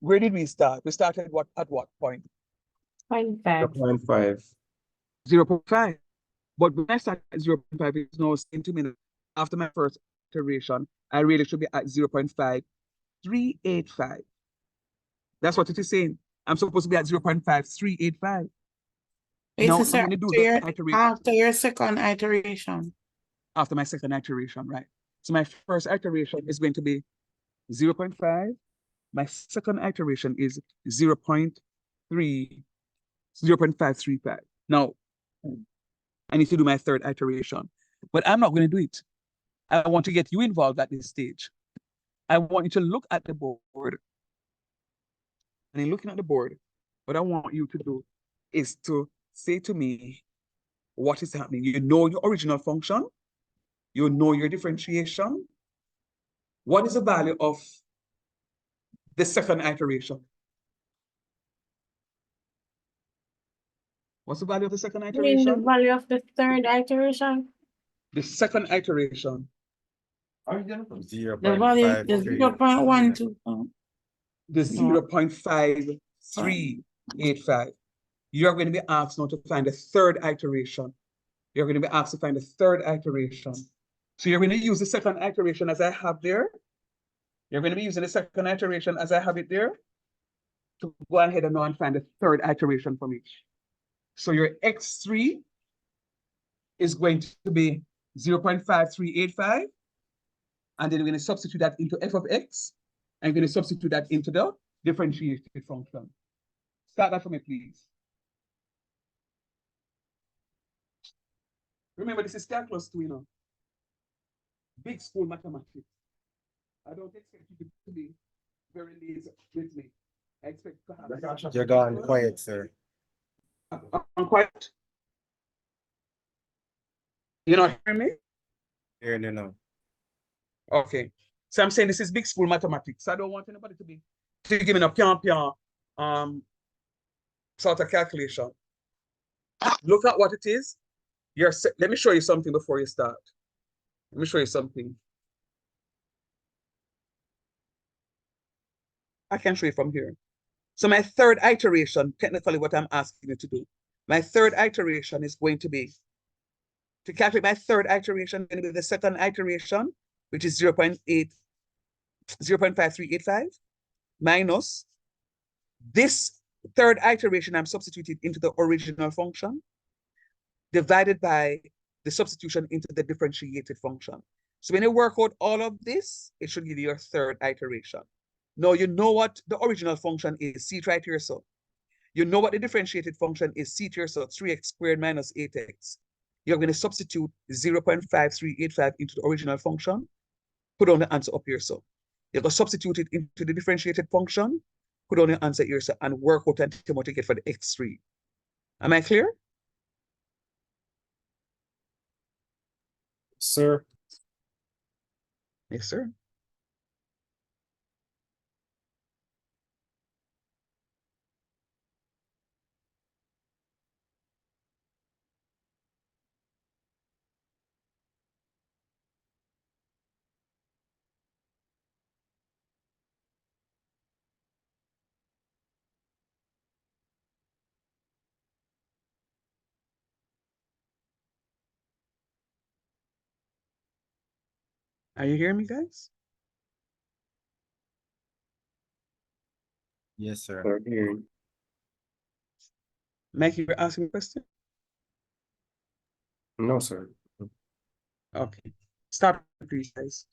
S8: Where did we start? We started at what point?
S4: 0.5.
S7: 0.5.
S8: 0.5. But when I start at 0.5, it's now saying to me that after my first iteration, I really should be at 0.5385. That's what it is saying. I'm supposed to be at 0.5385.
S1: Wait,
S8: Now
S1: so
S8: I'm going to do the iteration
S1: after your second iteration.
S8: after my second iteration, right? So my first iteration is going to be 0.5. My second iteration is 0.535. Now, I need to do my third iteration, but I'm not going to do it. I want to get you involved at this stage. I want you to look at the board. And in looking at the board, what I want you to do is to say to me what is happening. You know your original function. You know your differentiation. What is the value of the second iteration? What's the value of the second
S4: You mean the
S8: iteration?
S4: value of the third iteration?
S8: The second iteration.
S4: The value is
S1: 0.12.
S8: The 0.5385. You're going to be asked now to find the third iteration. You're going to be asked to find the third iteration. So you're going to use the second iteration as I have there. You're going to be using the second iteration as I have it there. to go ahead and now and find the third iteration for me. So your x3 is going to be 0.5385. And then we're going to substitute that into f of x. And you're going to substitute that into the differentiated function. Start that for me, please. Remember, this is calculus 2, you know. Big school mathematics. I don't expect you to be very lazy with me. I expect to have...
S3: You're gone quiet, sir.
S8: I'm quiet. You're not hearing me?
S3: Hearing you now.
S8: Okay. So I'm saying this is big school mathematics. I don't want anybody to give me a pian sort of calculation. Look at what it is. Let me show you something before you start. Let me show you something. I can show you from here. So my third iteration, technically what I'm asking you to do, my third iteration is going to be, to calculate my third iteration, going to be the second iteration, which is 0.5385 minus this third iteration I'm substituted into the original function divided by the substitution into the differentiated function. So when you work out all of this, it should give you your third iteration. Now you know what the original function is, see it right here. So you know what the differentiated function is, see it here. So 3x squared minus 8x. You're going to substitute 0.5385 into the original function, put on the answer up here. So you're going to substitute it into the differentiated function, put on the answer here, so, and work out until what you get for the x3. Am I clear?
S7: Sir.
S8: Yes, sir. Are you hearing me, guys?
S3: Yes, sir.
S7: Sir, here.
S8: Mike, you're asking a question?
S7: No, sir.
S8: Okay. Start, please, guys.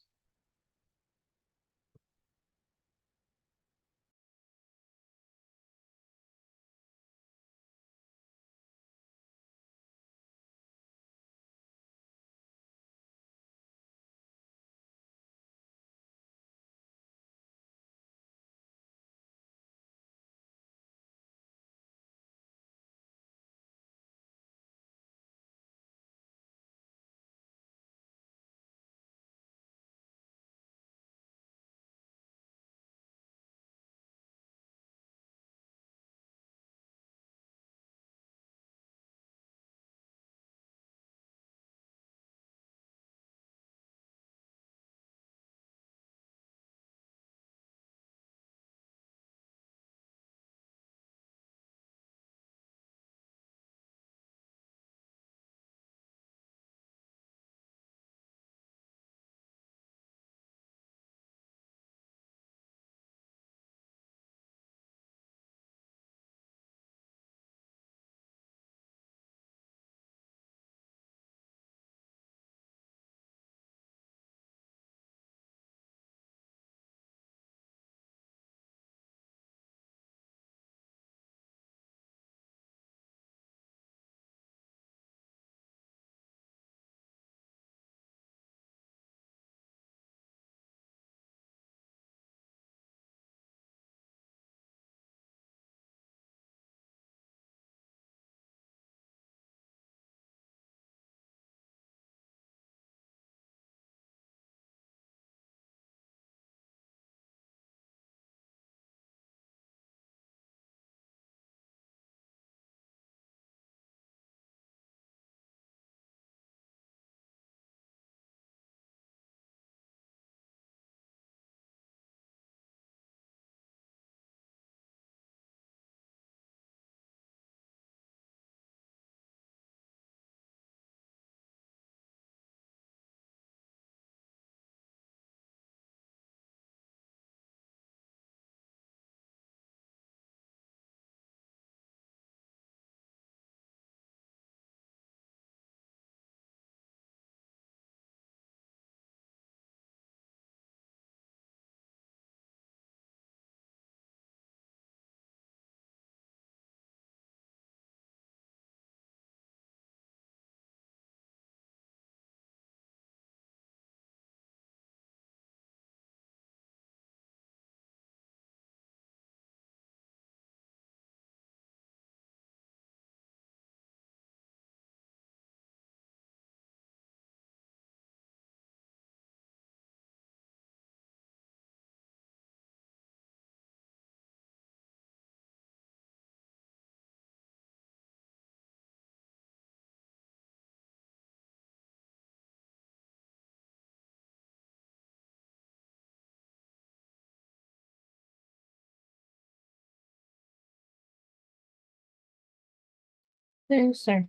S4: Yes, sir.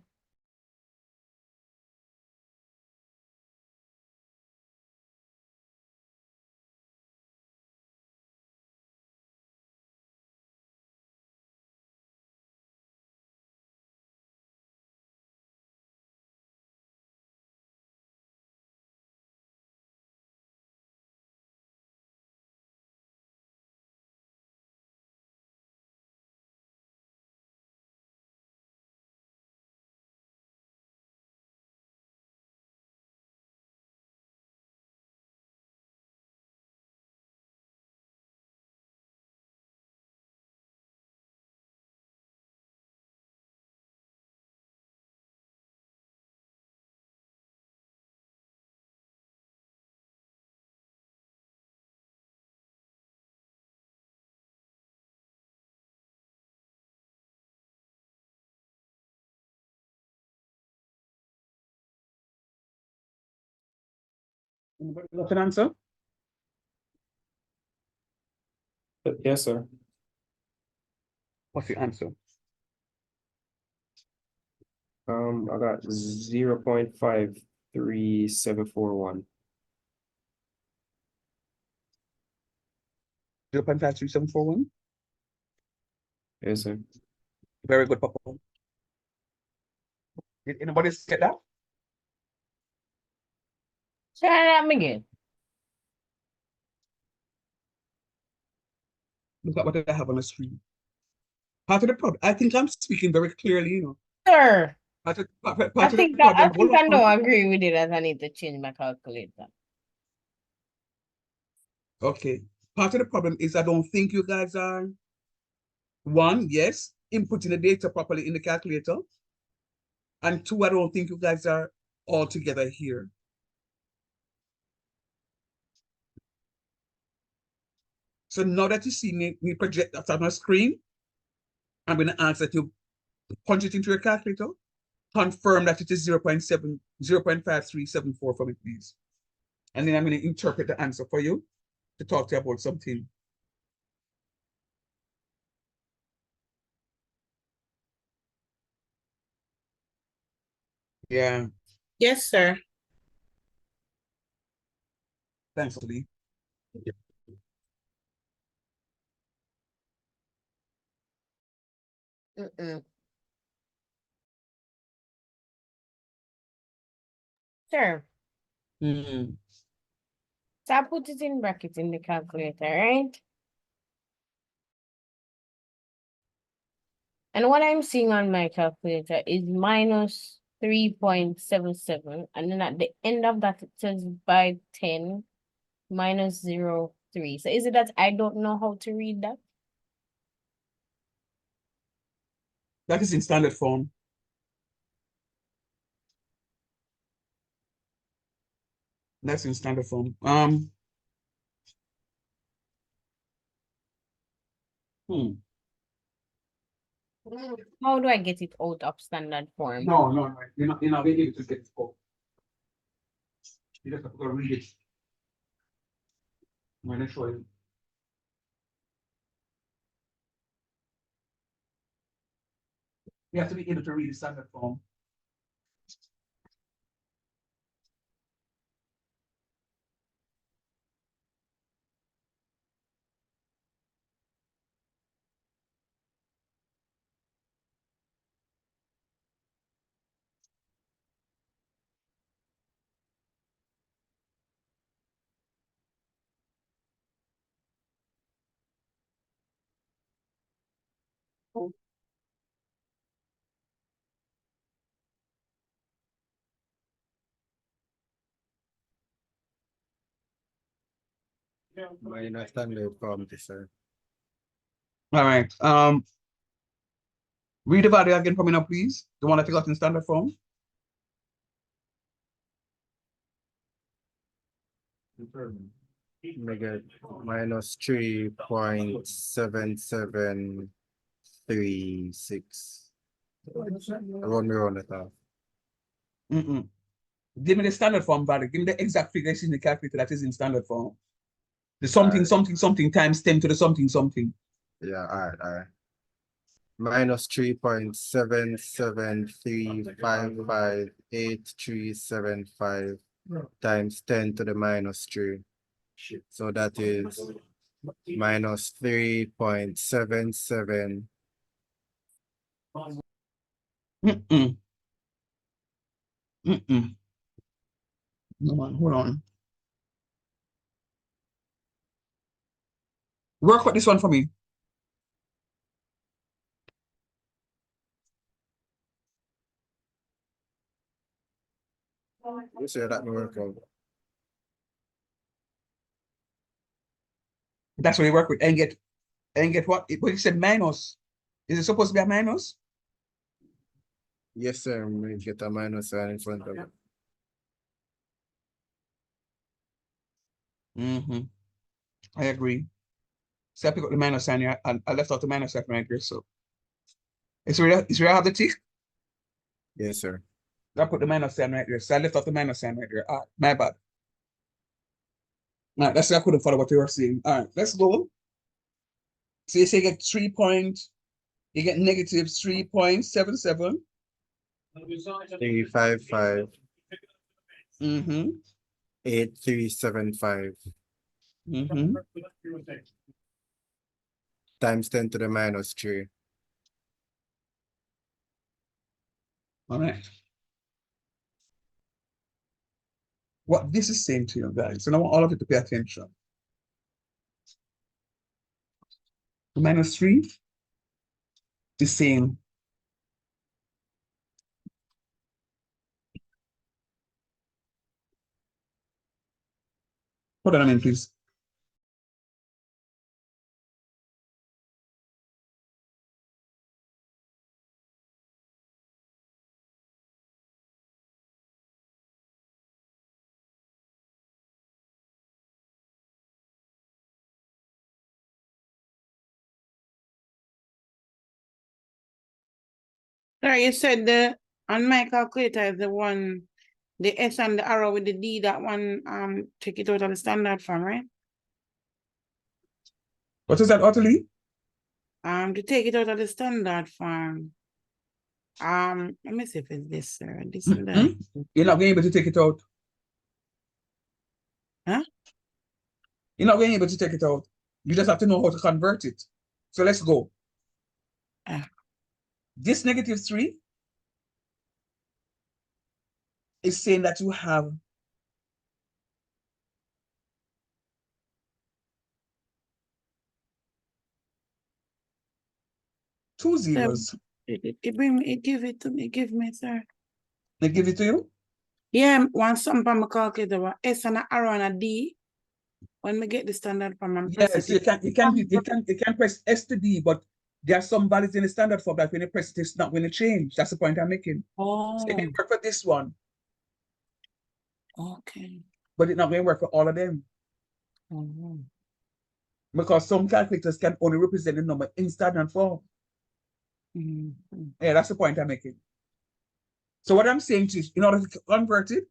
S8: Anybody got an answer?
S7: Yes, sir.
S8: What's the answer?
S7: I got 0.53741.
S8: 0.53741.
S7: Yes, sir.
S8: Very good, Papa. Did anybody get that?
S4: Try that again.
S8: Look at what I have on the screen. Part of the problem, I think I'm speaking very clearly, you know.
S4: Sir,
S8: Part of
S4: I
S8: the
S4: think
S8: problem.
S4: I don't agree with it as I need to change my calculator.
S8: Okay. Part of the problem is I don't think you guys are, one, yes, inputting the data properly in the calculator. And two, I don't think you guys are all together here. So now that you see me project that on my screen, I'm going to ask that you punch it into your calculator, confirm that it is 0.5374 for me, please. And then I'm going to interpret the answer for you to talk to you about something. Yeah,
S1: Yes, sir.
S8: thanks, Lee.
S4: Sure.
S8: Mm-hmm.
S4: So I put it in brackets in the calculator, right? And what I'm seeing on my calculator is minus 3.77. And then at the end of that, it says by 10 minus 0.3. So is it that I don't know how to read that?
S8: That is in standard form. That's in standard form.
S4: How do I get it out of standard form?
S8: No, you're not able to get it out. You just have to go read it. I'm going to show you. You have to be able to read the standard form.
S3: Minus standard form, sir.
S8: All right. Read the value again for me now, please. The one that you got in standard form.
S3: Mega minus 3.7736. Run me on it off.
S8: Give me the standard form value. Give me the exact figures in the calculator that is in standard form. The something, something, something times 10 to the something, something.
S3: Yeah, all right. minus 3.773558 times 10 to the minus 3. So that is minus 3.77.
S8: Mm-mm. Mm-mm. No, hold on. Work with this one for me.
S3: You say that may work out.
S8: That's what you work with and get what? But you said minus. Is it supposed to be a minus?
S3: Yes, sir. We get a minus sign in front of it.
S8: Mm-hmm. I agree. So I pick up the minus sign here, and I left out the minus sign right here. So it's where I have the T.
S3: Yes, sir.
S8: I put the minus sign right there. So I left off the minus sign right there. My bad. All right, that's why I couldn't follow what you were saying. All right, let's go. So you say you get you get negative 3.77.
S3: 355.
S8: Mm-hmm.
S3: 8375
S8: Mm-hmm.
S3: times 10 to the minus 3.
S8: All right. What this is saying to you guys, and I want all of you to pay attention. Minus 3 is saying hold on a minute, please.
S1: Sorry, you said on my calculator is the one, the S and the arrow with the D, that one, take it out of the standard form, right?
S8: What is that, Ottilie?
S1: To take it out of the standard form. Let me see if it's this, sir. This is the,
S8: You're not going to be able to take it out.
S1: huh?
S8: You're not going to be able to take it out. You just have to know how to convert it. So let's go. This negative 3 is saying that you have two zeros.
S1: It give it to me, give me, sir.
S8: They give it to you?
S1: Yeah, one sum from my calculator, but S and an arrow and a D. When we get the standard form and press
S8: Yes,
S1: it.
S8: you can press S to D, but there are some values in the standard form that when you press it, it's not going to change. That's the point I'm making.
S1: Oh,
S8: So it may work for this one,
S1: okay.
S8: but it's not going to work for all of them.
S1: Mhm.
S8: Because some calculators can only represent the number in standard form.
S1: Mhm.
S8: Yeah, that's the point I'm making. So what I'm saying is, in order to convert it,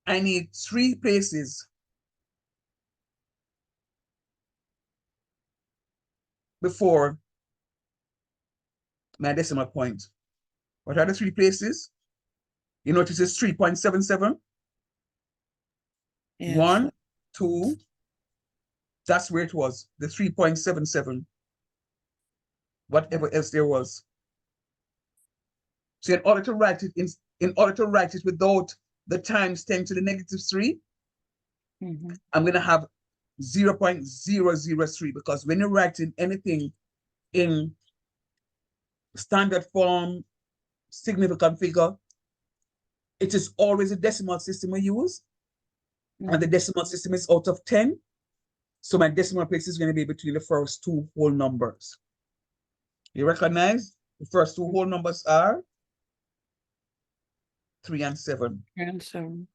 S8: I need 3 places before my decimal point. What are the 3 places? You notice it's 3.77.
S1: Yes.
S8: 1, 2, that's where it was, the 3.77. Whatever else there was. So in order to write it in order to write it without the times 10 to the negative 3, I'm going to have 0.003, because when you're writing anything in standard form, significant figure, it is always a decimal system we use. And the decimal system is out of 10. So my decimal place is going to be between the first 2 whole numbers. You recognize the first 2 whole numbers are 3 and 7.
S1: And 7.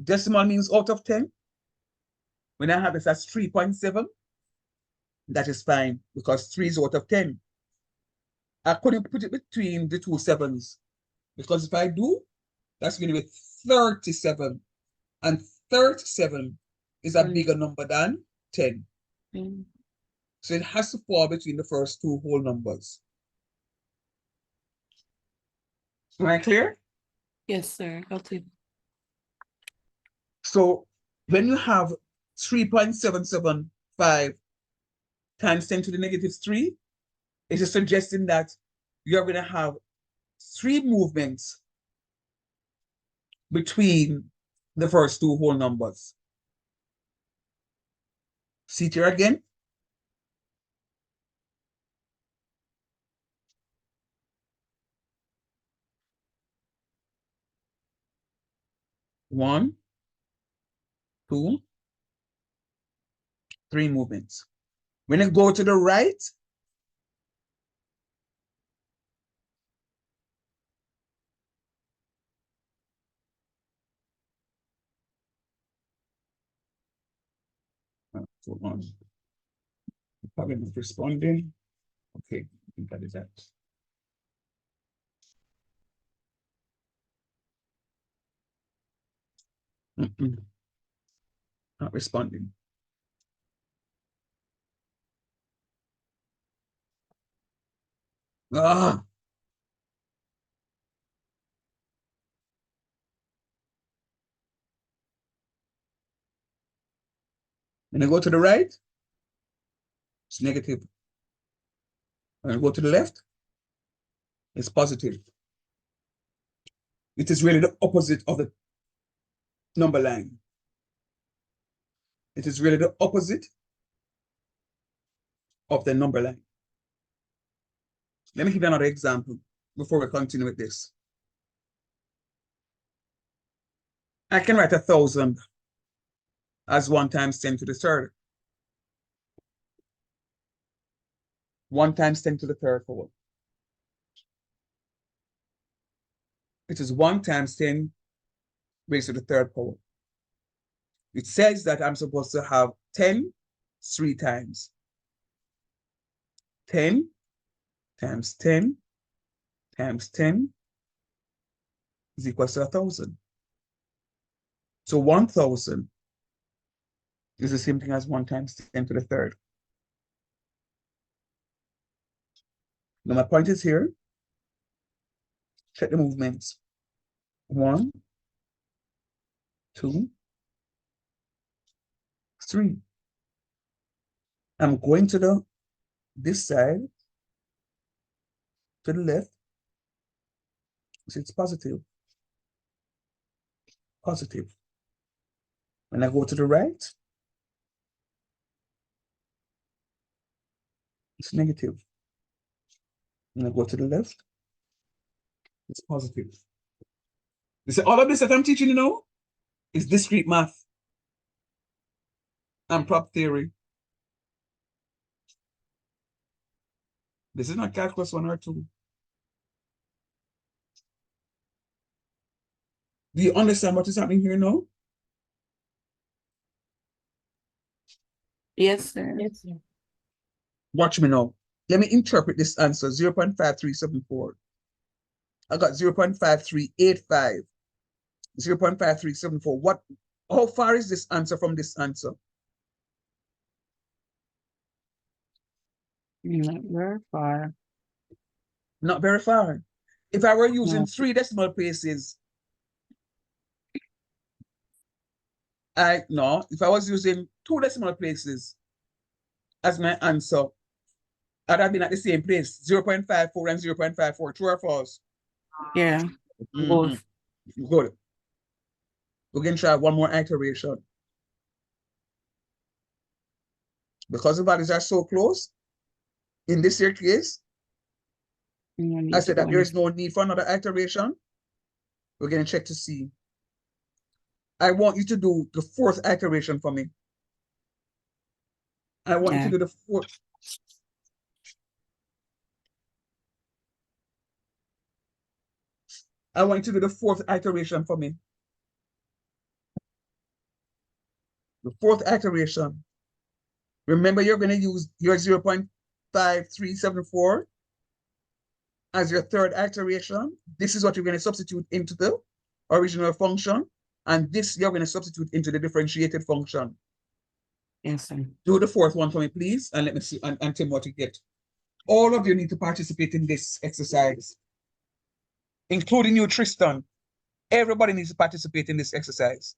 S8: Decimal means out of 10. When I have this as 3.7, that is fine, because 3 is out of 10. I couldn't put it between the 2 sevens, because if I do, that's going to be 37. And 37 is a bigger number than 10. So it has to fall between the first two whole numbers. Am I clear?
S1: Yes, sir. Got it.
S8: So when you have 3.775 times 10 to the negative 3, it is suggesting that you're going to have 3 movements between the first two whole numbers. See it here again. One, 2, 3 movements. When you go to the right, so on. Probably not responding. Okay, I think that is that. Not responding. Ah. When I go to the right, it's negative. When I go to the left, it's positive. It is really the opposite of the number line. It is really the opposite of the number line. Let me give you another example before we continue with this. I can write 1,000 as 1 times 10 to the third. 1 times 10 to the third power. It is 1 times 10 raised to the third power. It says that I'm supposed to have 10 3 times. 10 times 10 times 10 is equal to 1,000. So 1,000 is the same thing as 1 times 10 to the third. Now my point is here. Check the movements. 1, 2, 3. I'm going to this side, to the left. So it's positive. Positive. When I go to the right, it's negative. When I go to the left, it's positive. You see, all of this that I'm teaching you now is discrete math and prop theory. This is not calculus 1 or 2. Do you understand what is happening here now?
S1: Yes, sir.
S4: Yes, sir.
S8: Watch me now. Let me interpret this answer, 0.5374. I got 0.5385, 0.5374. How far is this answer from this answer?
S1: Not very far.
S8: Not very far. If I were using
S1: No.
S8: 3 decimal places, if I was using 2 decimal places as my answer, I'd have been at the same place, 0.54 and 0.54, true or false?
S1: Yeah. Both.
S8: Good. We're going to try one more iteration. Because the values are so close, in this here case, I said that there is no need for another iteration. We're going to check to see. I want you to do the 4th iteration for me. I want you to do the 4th. I want you to do the 4th iteration for me. The 4th iteration. Remember, you're going to use your 0.5374 as your 3rd iteration. This is what you're going to substitute into the original function. And this you're going to substitute into the differentiated function.
S1: Yes, sir.
S8: Do the fourth one for me, please, and let me see, and tell me what you get. All of you need to participate in this exercise, including you, Tristan. Everybody needs to participate in this exercise.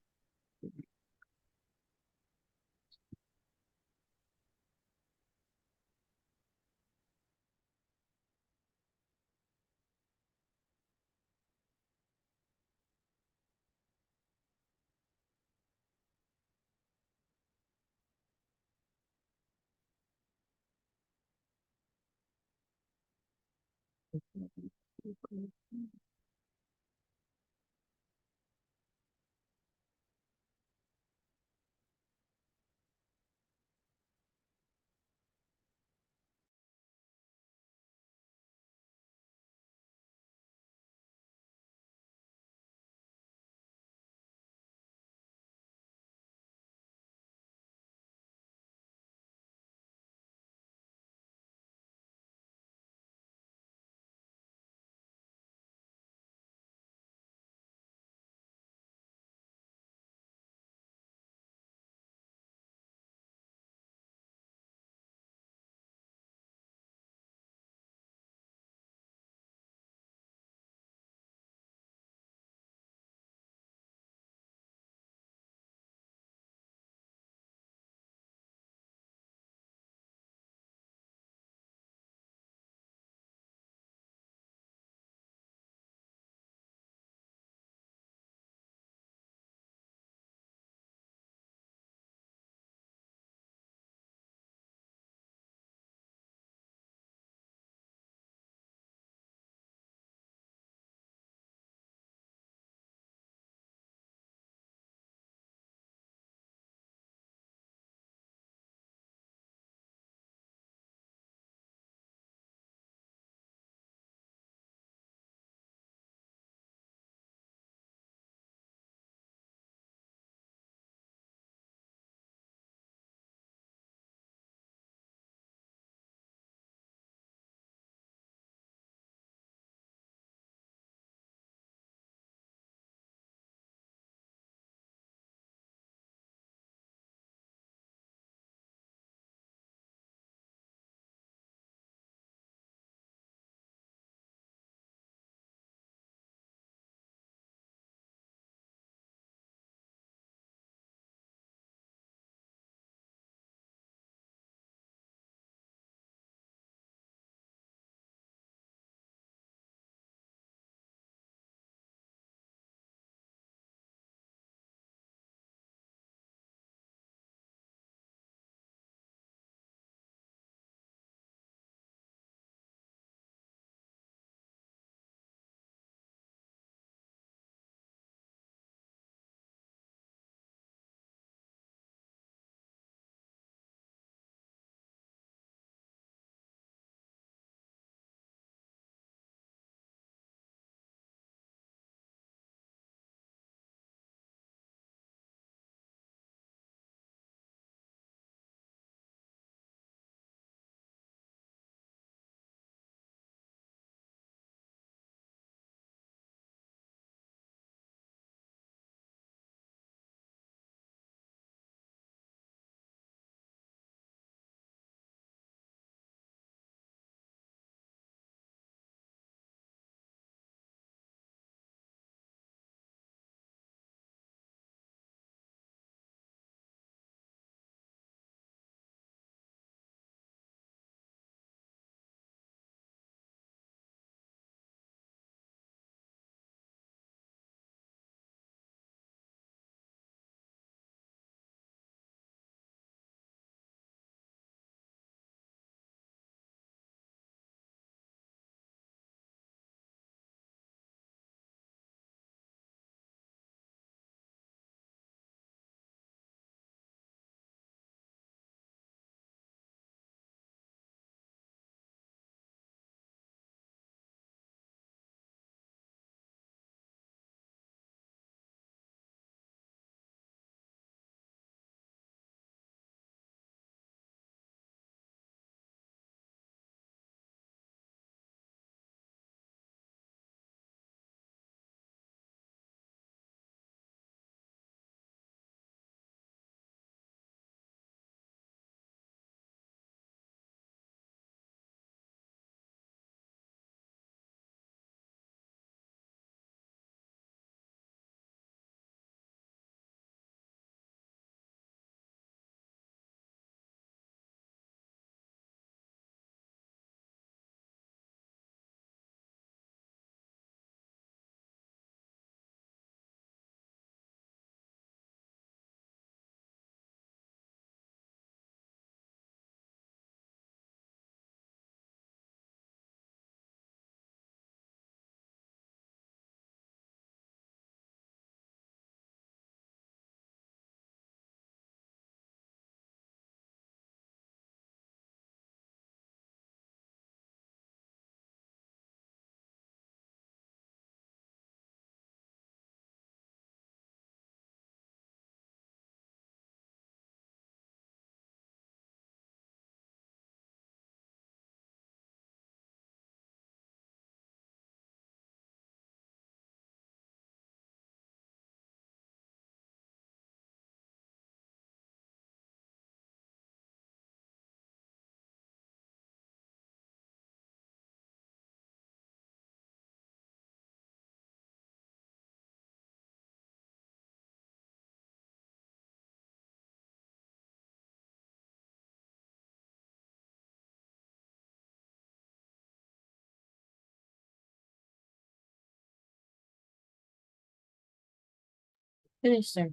S4: Finish, sir.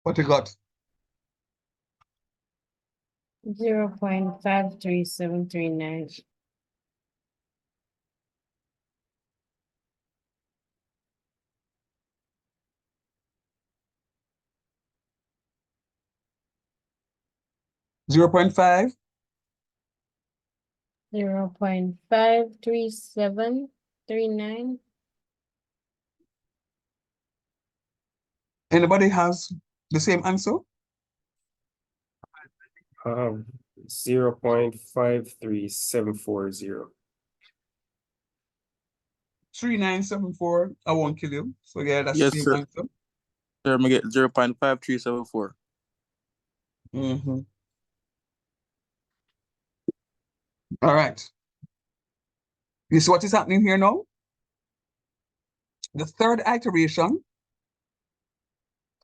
S8: What you got?
S4: 0.53739.
S8: Zero point five.
S4: 0.53739.
S8: Anybody has the same answer?
S7: 0.53740.
S8: 3974. I won't kill you. So yeah, that's
S10: Yes,
S8: the same
S10: sir.
S8: answer.
S10: Sir, I'm gonna get 0.5374.
S8: Mm-hmm. All right. You see what is happening here now? The third iteration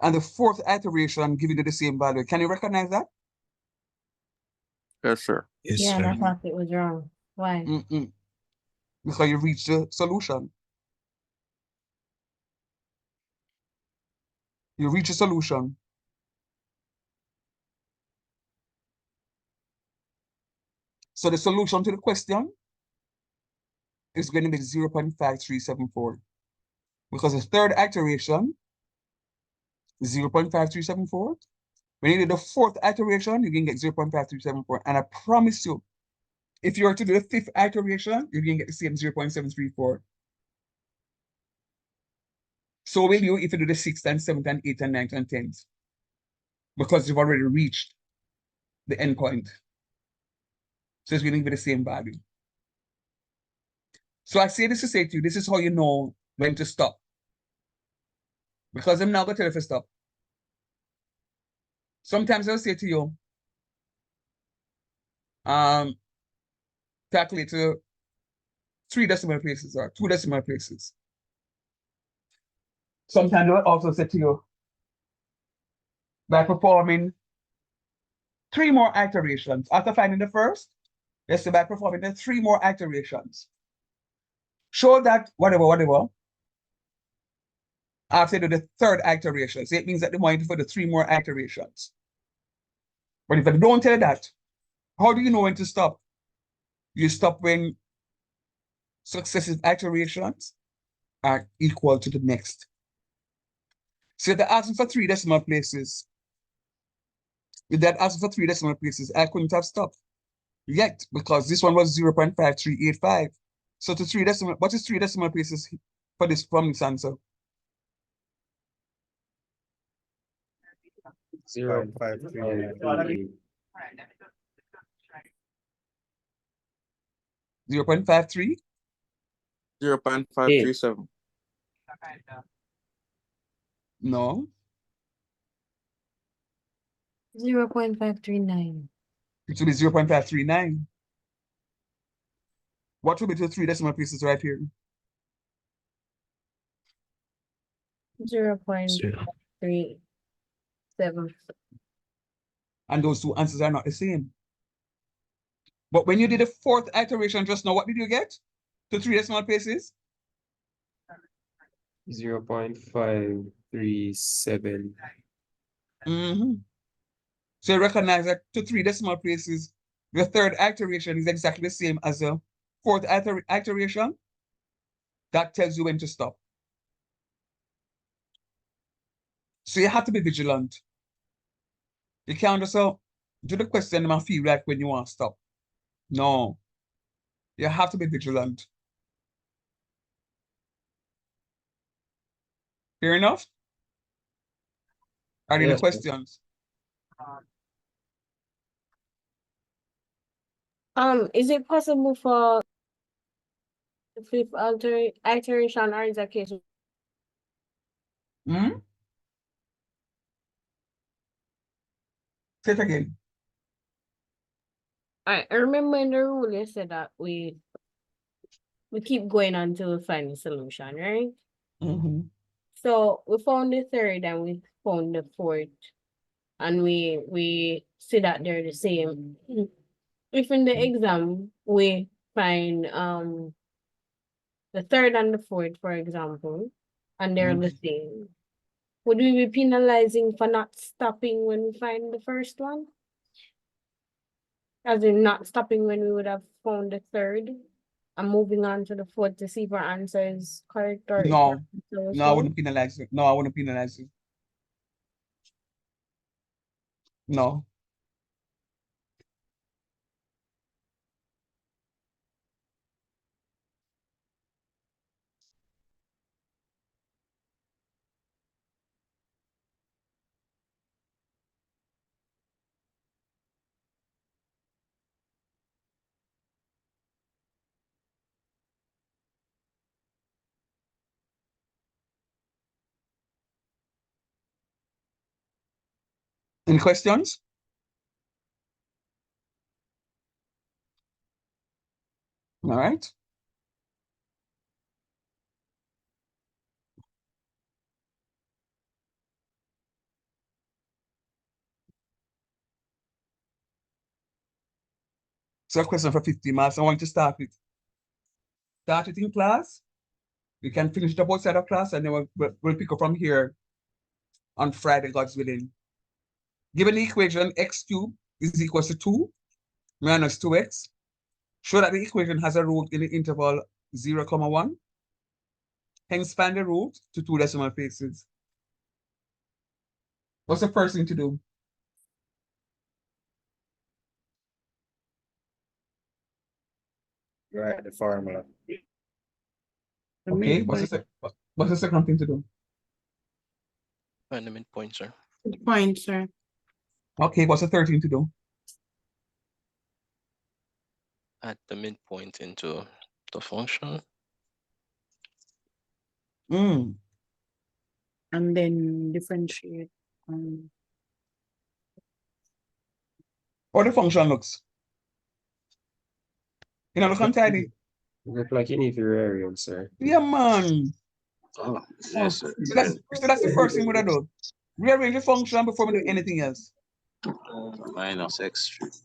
S8: and the fourth iteration giving you the same value. Can you recognize that?
S10: Yes, sir.
S9: Yes,
S4: Yeah, and
S9: sir.
S4: I thought it was wrong. Why?
S8: Because you reached the solution. You reach a solution. So the solution to the question is going to be 0.5374. Because the third iteration is 0.5374. When you do the fourth iteration, you can get 0.5374. And I promise you, if you were to do the fifth iteration, you can get the same 0.734. So will you if you do the sixth and seventh and eighth and ninth and tenth, because you've already reached the endpoint. So it's going to be the same value. So I say this to say to you, this is how you know when to stop. Because I'm not going to tell you to stop. Sometimes I'll say to you, calculate to 3 decimal places or 2 decimal places. Sometimes I'll also say to you, by performing 3 more iterations. After finding the first, let's say by performing the 3 more iterations. Show that whatever, after you do the third iteration. So it means that they want you for the 3 more iterations. But if I don't tell that, how do you know when to stop? You stop when successive iterations are equal to the next. So if they're asking for 3 decimal places, if they're asking for 3 decimal places, I couldn't have stopped yet because this one was 0.5385. So to 3 decimal, what is 3 decimal places for this from this answer?
S7: 0.538.
S8: 0.53?
S10: 0.537.
S8: No.
S4: 0.539.
S8: It will be 0.539. What will be the 3 decimal places right here?
S4: 0.3. 7.
S8: And those 2 answers are not the same. But when you did the fourth iteration just now, what did you get? To 3 decimal places?
S7: 0.537.
S8: So you recognize that to 3 decimal places, the third iteration is exactly the same as the fourth iteration. That tells you when to stop. So you have to be vigilant. You can't just do the question and feel like when you want to stop. No. You have to be vigilant. Fair enough? Are there any questions?
S4: Is it possible for the fifth iteration or is that case?
S8: Say it again.
S4: I remember in the rule you said that we keep going until we find the solution, right? So we found the third and we found the fourth, and we see that they're the same. If in the exam we find the third and the fourth, for example, and they're the same. Would we be penalizing for not stopping when we find the first one? As in not stopping when we would have found the third? And moving on to the fourth to see if our answer is correct or if
S8: No,
S4: our answer was
S8: no, I
S4: wrong?
S8: wouldn't penalize you. No, I wouldn't penalize you. No. Any questions? All right. So a question for 50 marks. I want you to start it in class. We can finish it up outside of class and then we'll pick up from here on Friday, God's willing. Given the equation x cubed is equal to 2 minus 2x, show that the equation has a root in the interval 0, 1. Hence, find the root to 2 decimal places. What's the first thing to do?
S3: Right, the formula.
S8: Okay, what's the second thing to do?
S5: Find the midpoint, sir.
S1: Point, sir.
S8: Okay, what's the third thing to do?
S5: Add the midpoint into the function.
S8: Mm.
S1: And then differentiate.
S8: How the function looks? You know, look untidy.
S7: Look like you need your area, sir.
S8: Yeah, man.
S7: Oh,
S8: Yes, sir. So that's the first thing we're gonna do. Rearrange the function before we do anything else.
S7: Minus x3.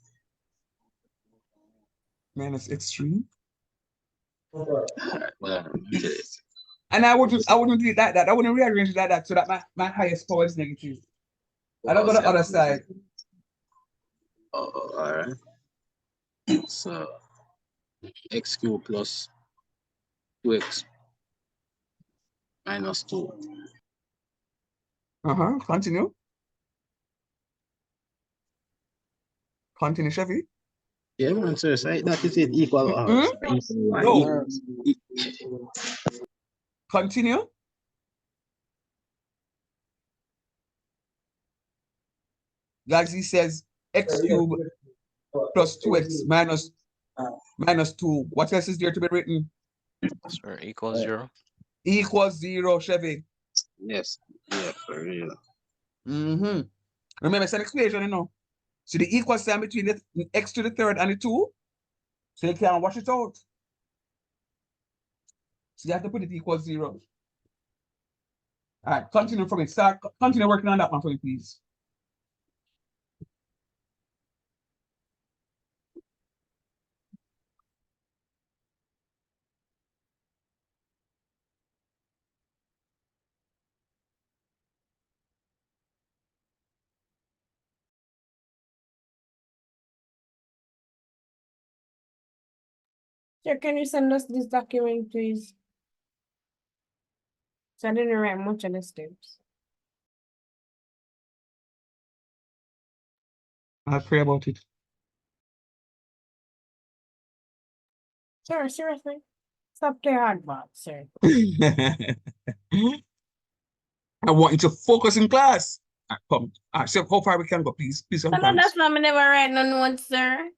S8: Minus x3.
S7: Well,
S8: And I wouldn't do it like that. I wouldn't rearrange it like that so that my highest power is negative. I don't go to the other side.
S7: all right. So x cubed plus 2x minus 2.
S8: Continue. Continue, Chevy.
S7: Yeah, man, sir. So that is it. Equal.
S8: No. Continue. Guys, he says x cubed plus 2x minus 2. What else is there to be written?
S5: Sir, equals 0.
S8: Equals 0, Chevy.
S7: Yes. Yeah, for real.
S8: Remember, it's an equation, you know. So the equal sign between the x to the third and the 2. So you can wash it out. So you have to put it equals 0. All right, continue from it. Continue working on that one for me, please.
S4: Sir, can you send us this document, please? So I didn't write much of the steps.
S8: I'll pray about it.
S4: Sir, seriously? Stop the hard part, sir.
S8: I want you to focus in class. Come. So how far we can go, please? Please,
S4: No, that's why I never write no notes, sir.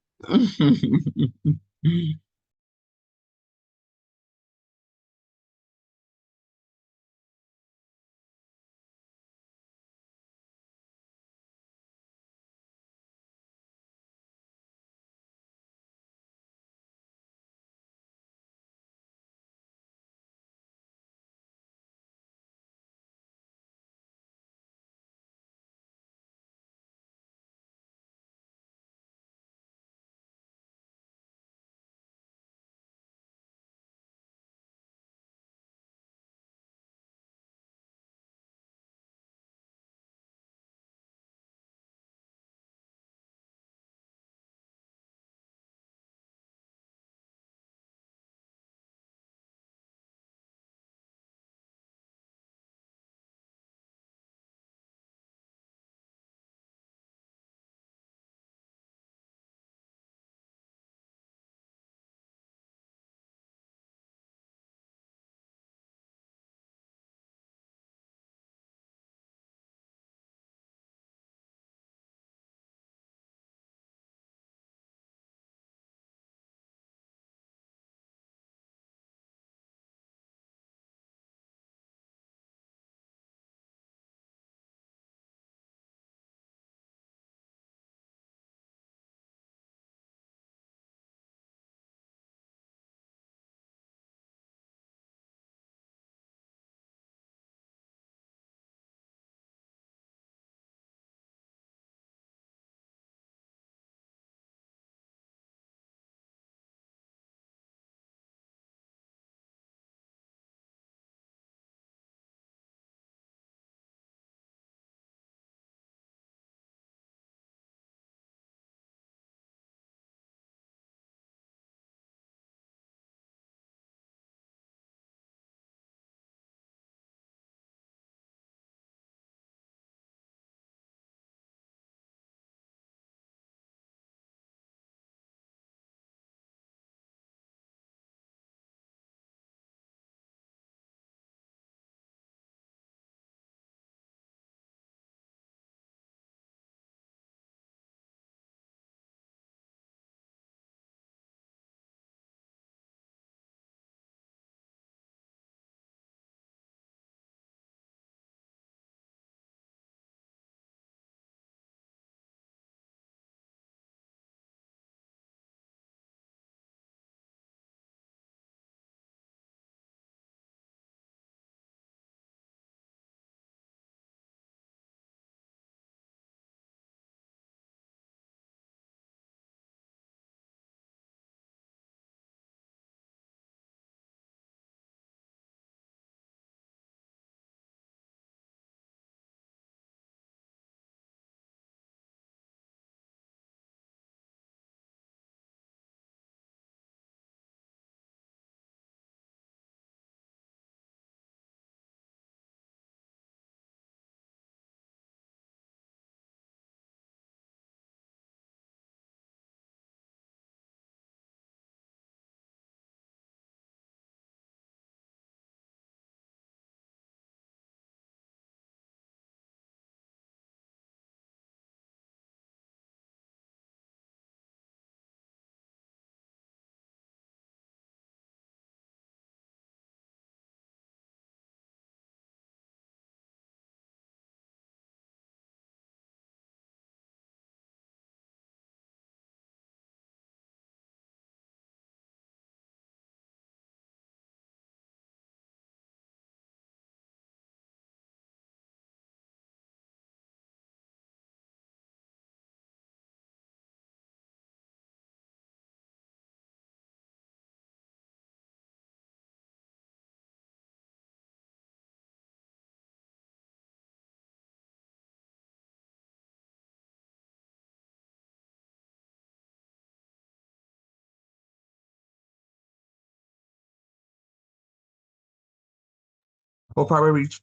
S8: How far we reach?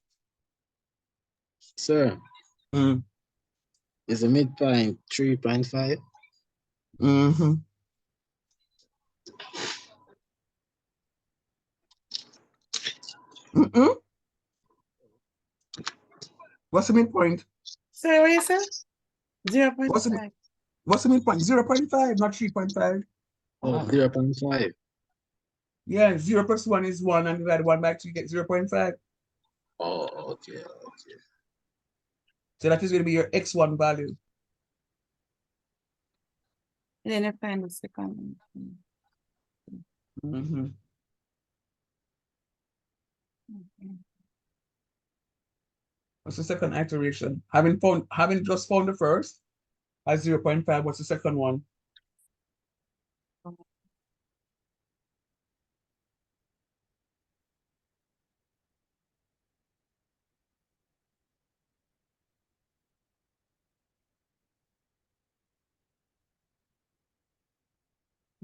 S9: Sir,
S8: Mm.
S9: is the midpoint 3.5?
S8: Mm-hmm. Mm-mm. What's the midpoint?
S1: Sorry, what you said? 0.5.
S8: What's the midpoint? 0.5, not 3.5.
S9: Oh, 0.5.
S8: Yeah, 0 plus 1 is 1, and divide 1 by 2, you get 0.5.
S9: Oh, okay, okay.
S8: So that is going to be your x1 value.
S1: Then I find the second one.
S8: Mm-hmm.
S1: Okay.
S8: What's the second iteration? Having just found the first at 0.5, what's the second one?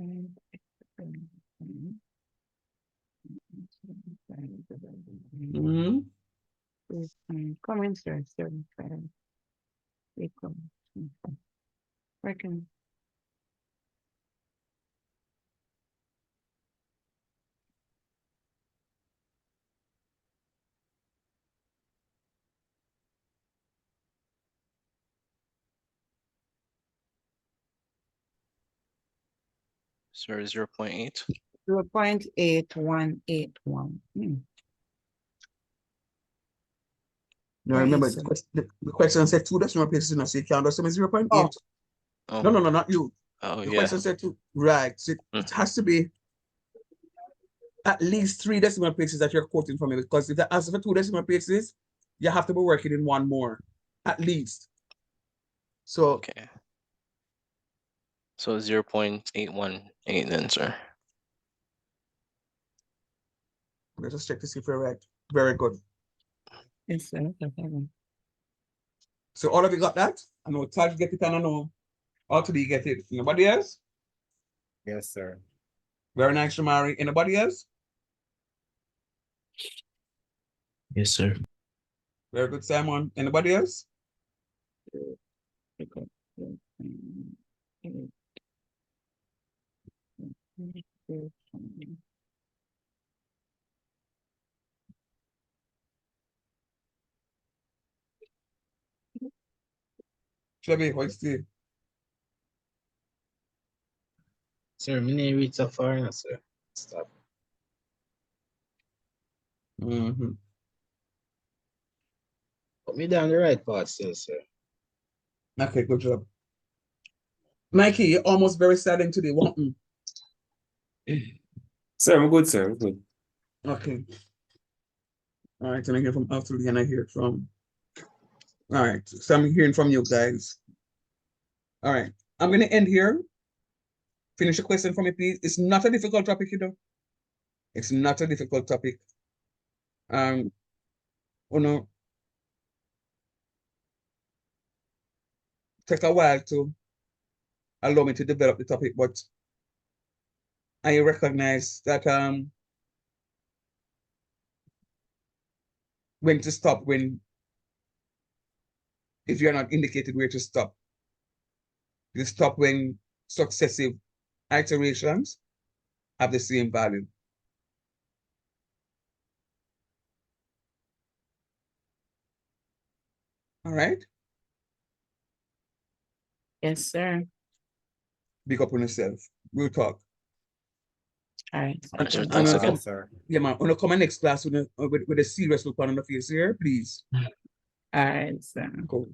S8: Mm-hmm.
S1: Comments are 75. Equal. Working.
S5: Sir, 0.8.
S1: 0.8181.
S8: Now
S1: Right,
S8: remember,
S1: sir.
S8: the question said 2 decimal places, you know, so you can't do 0.8.
S1: Oh.
S5: Oh,
S8: No, not you.
S5: oh
S8: The
S5: yeah.
S8: question said 2. Right. So it has to be at least 3 decimal places that you're quoting from it, because if the answer for 2 decimal places, you have to be working in 1 more, at least. So
S5: Okay. So 0.818 then, sir.
S8: let's just check to see if we're right. Very good.
S1: Yes, sir.
S8: So all of you got that? I know Taj get it, and I know all to you get it. Nobody else?
S3: Yes, sir.
S8: Very nice, Shamari. Anybody else?
S9: Yes, sir.
S8: Very good, Simon. Anybody else? Chevy, what's the
S9: Sir, me need reach so far now, sir. Stop.
S8: Mm-hmm.
S9: Put me down the right path still, sir.
S8: Okay, good job. Mikey, you're almost very silent today. What?
S7: Sir, I'm good, sir. I'm good.
S8: Okay. All right, and I hear from Afterly, and I hear from. All right, so I'm hearing from you guys. All right, I'm gonna end here. Finish a question for me, please. It's not a difficult topic, you know. It's not a difficult topic. Oh no, take a while to allow me to develop the topic, but I recognize that when to stop when if you're not indicated where to stop. You stop when successive iterations have the same value. All right.
S1: Yes, sir.
S8: Big up on yourself. We'll talk.
S1: All right.
S5: All right, sir.
S8: And
S5: Thanks
S8: I'll
S5: again.
S8: come, yeah, man. When I come in next class with a serious look on the face here, please.
S1: All right, sir.
S8: Cool.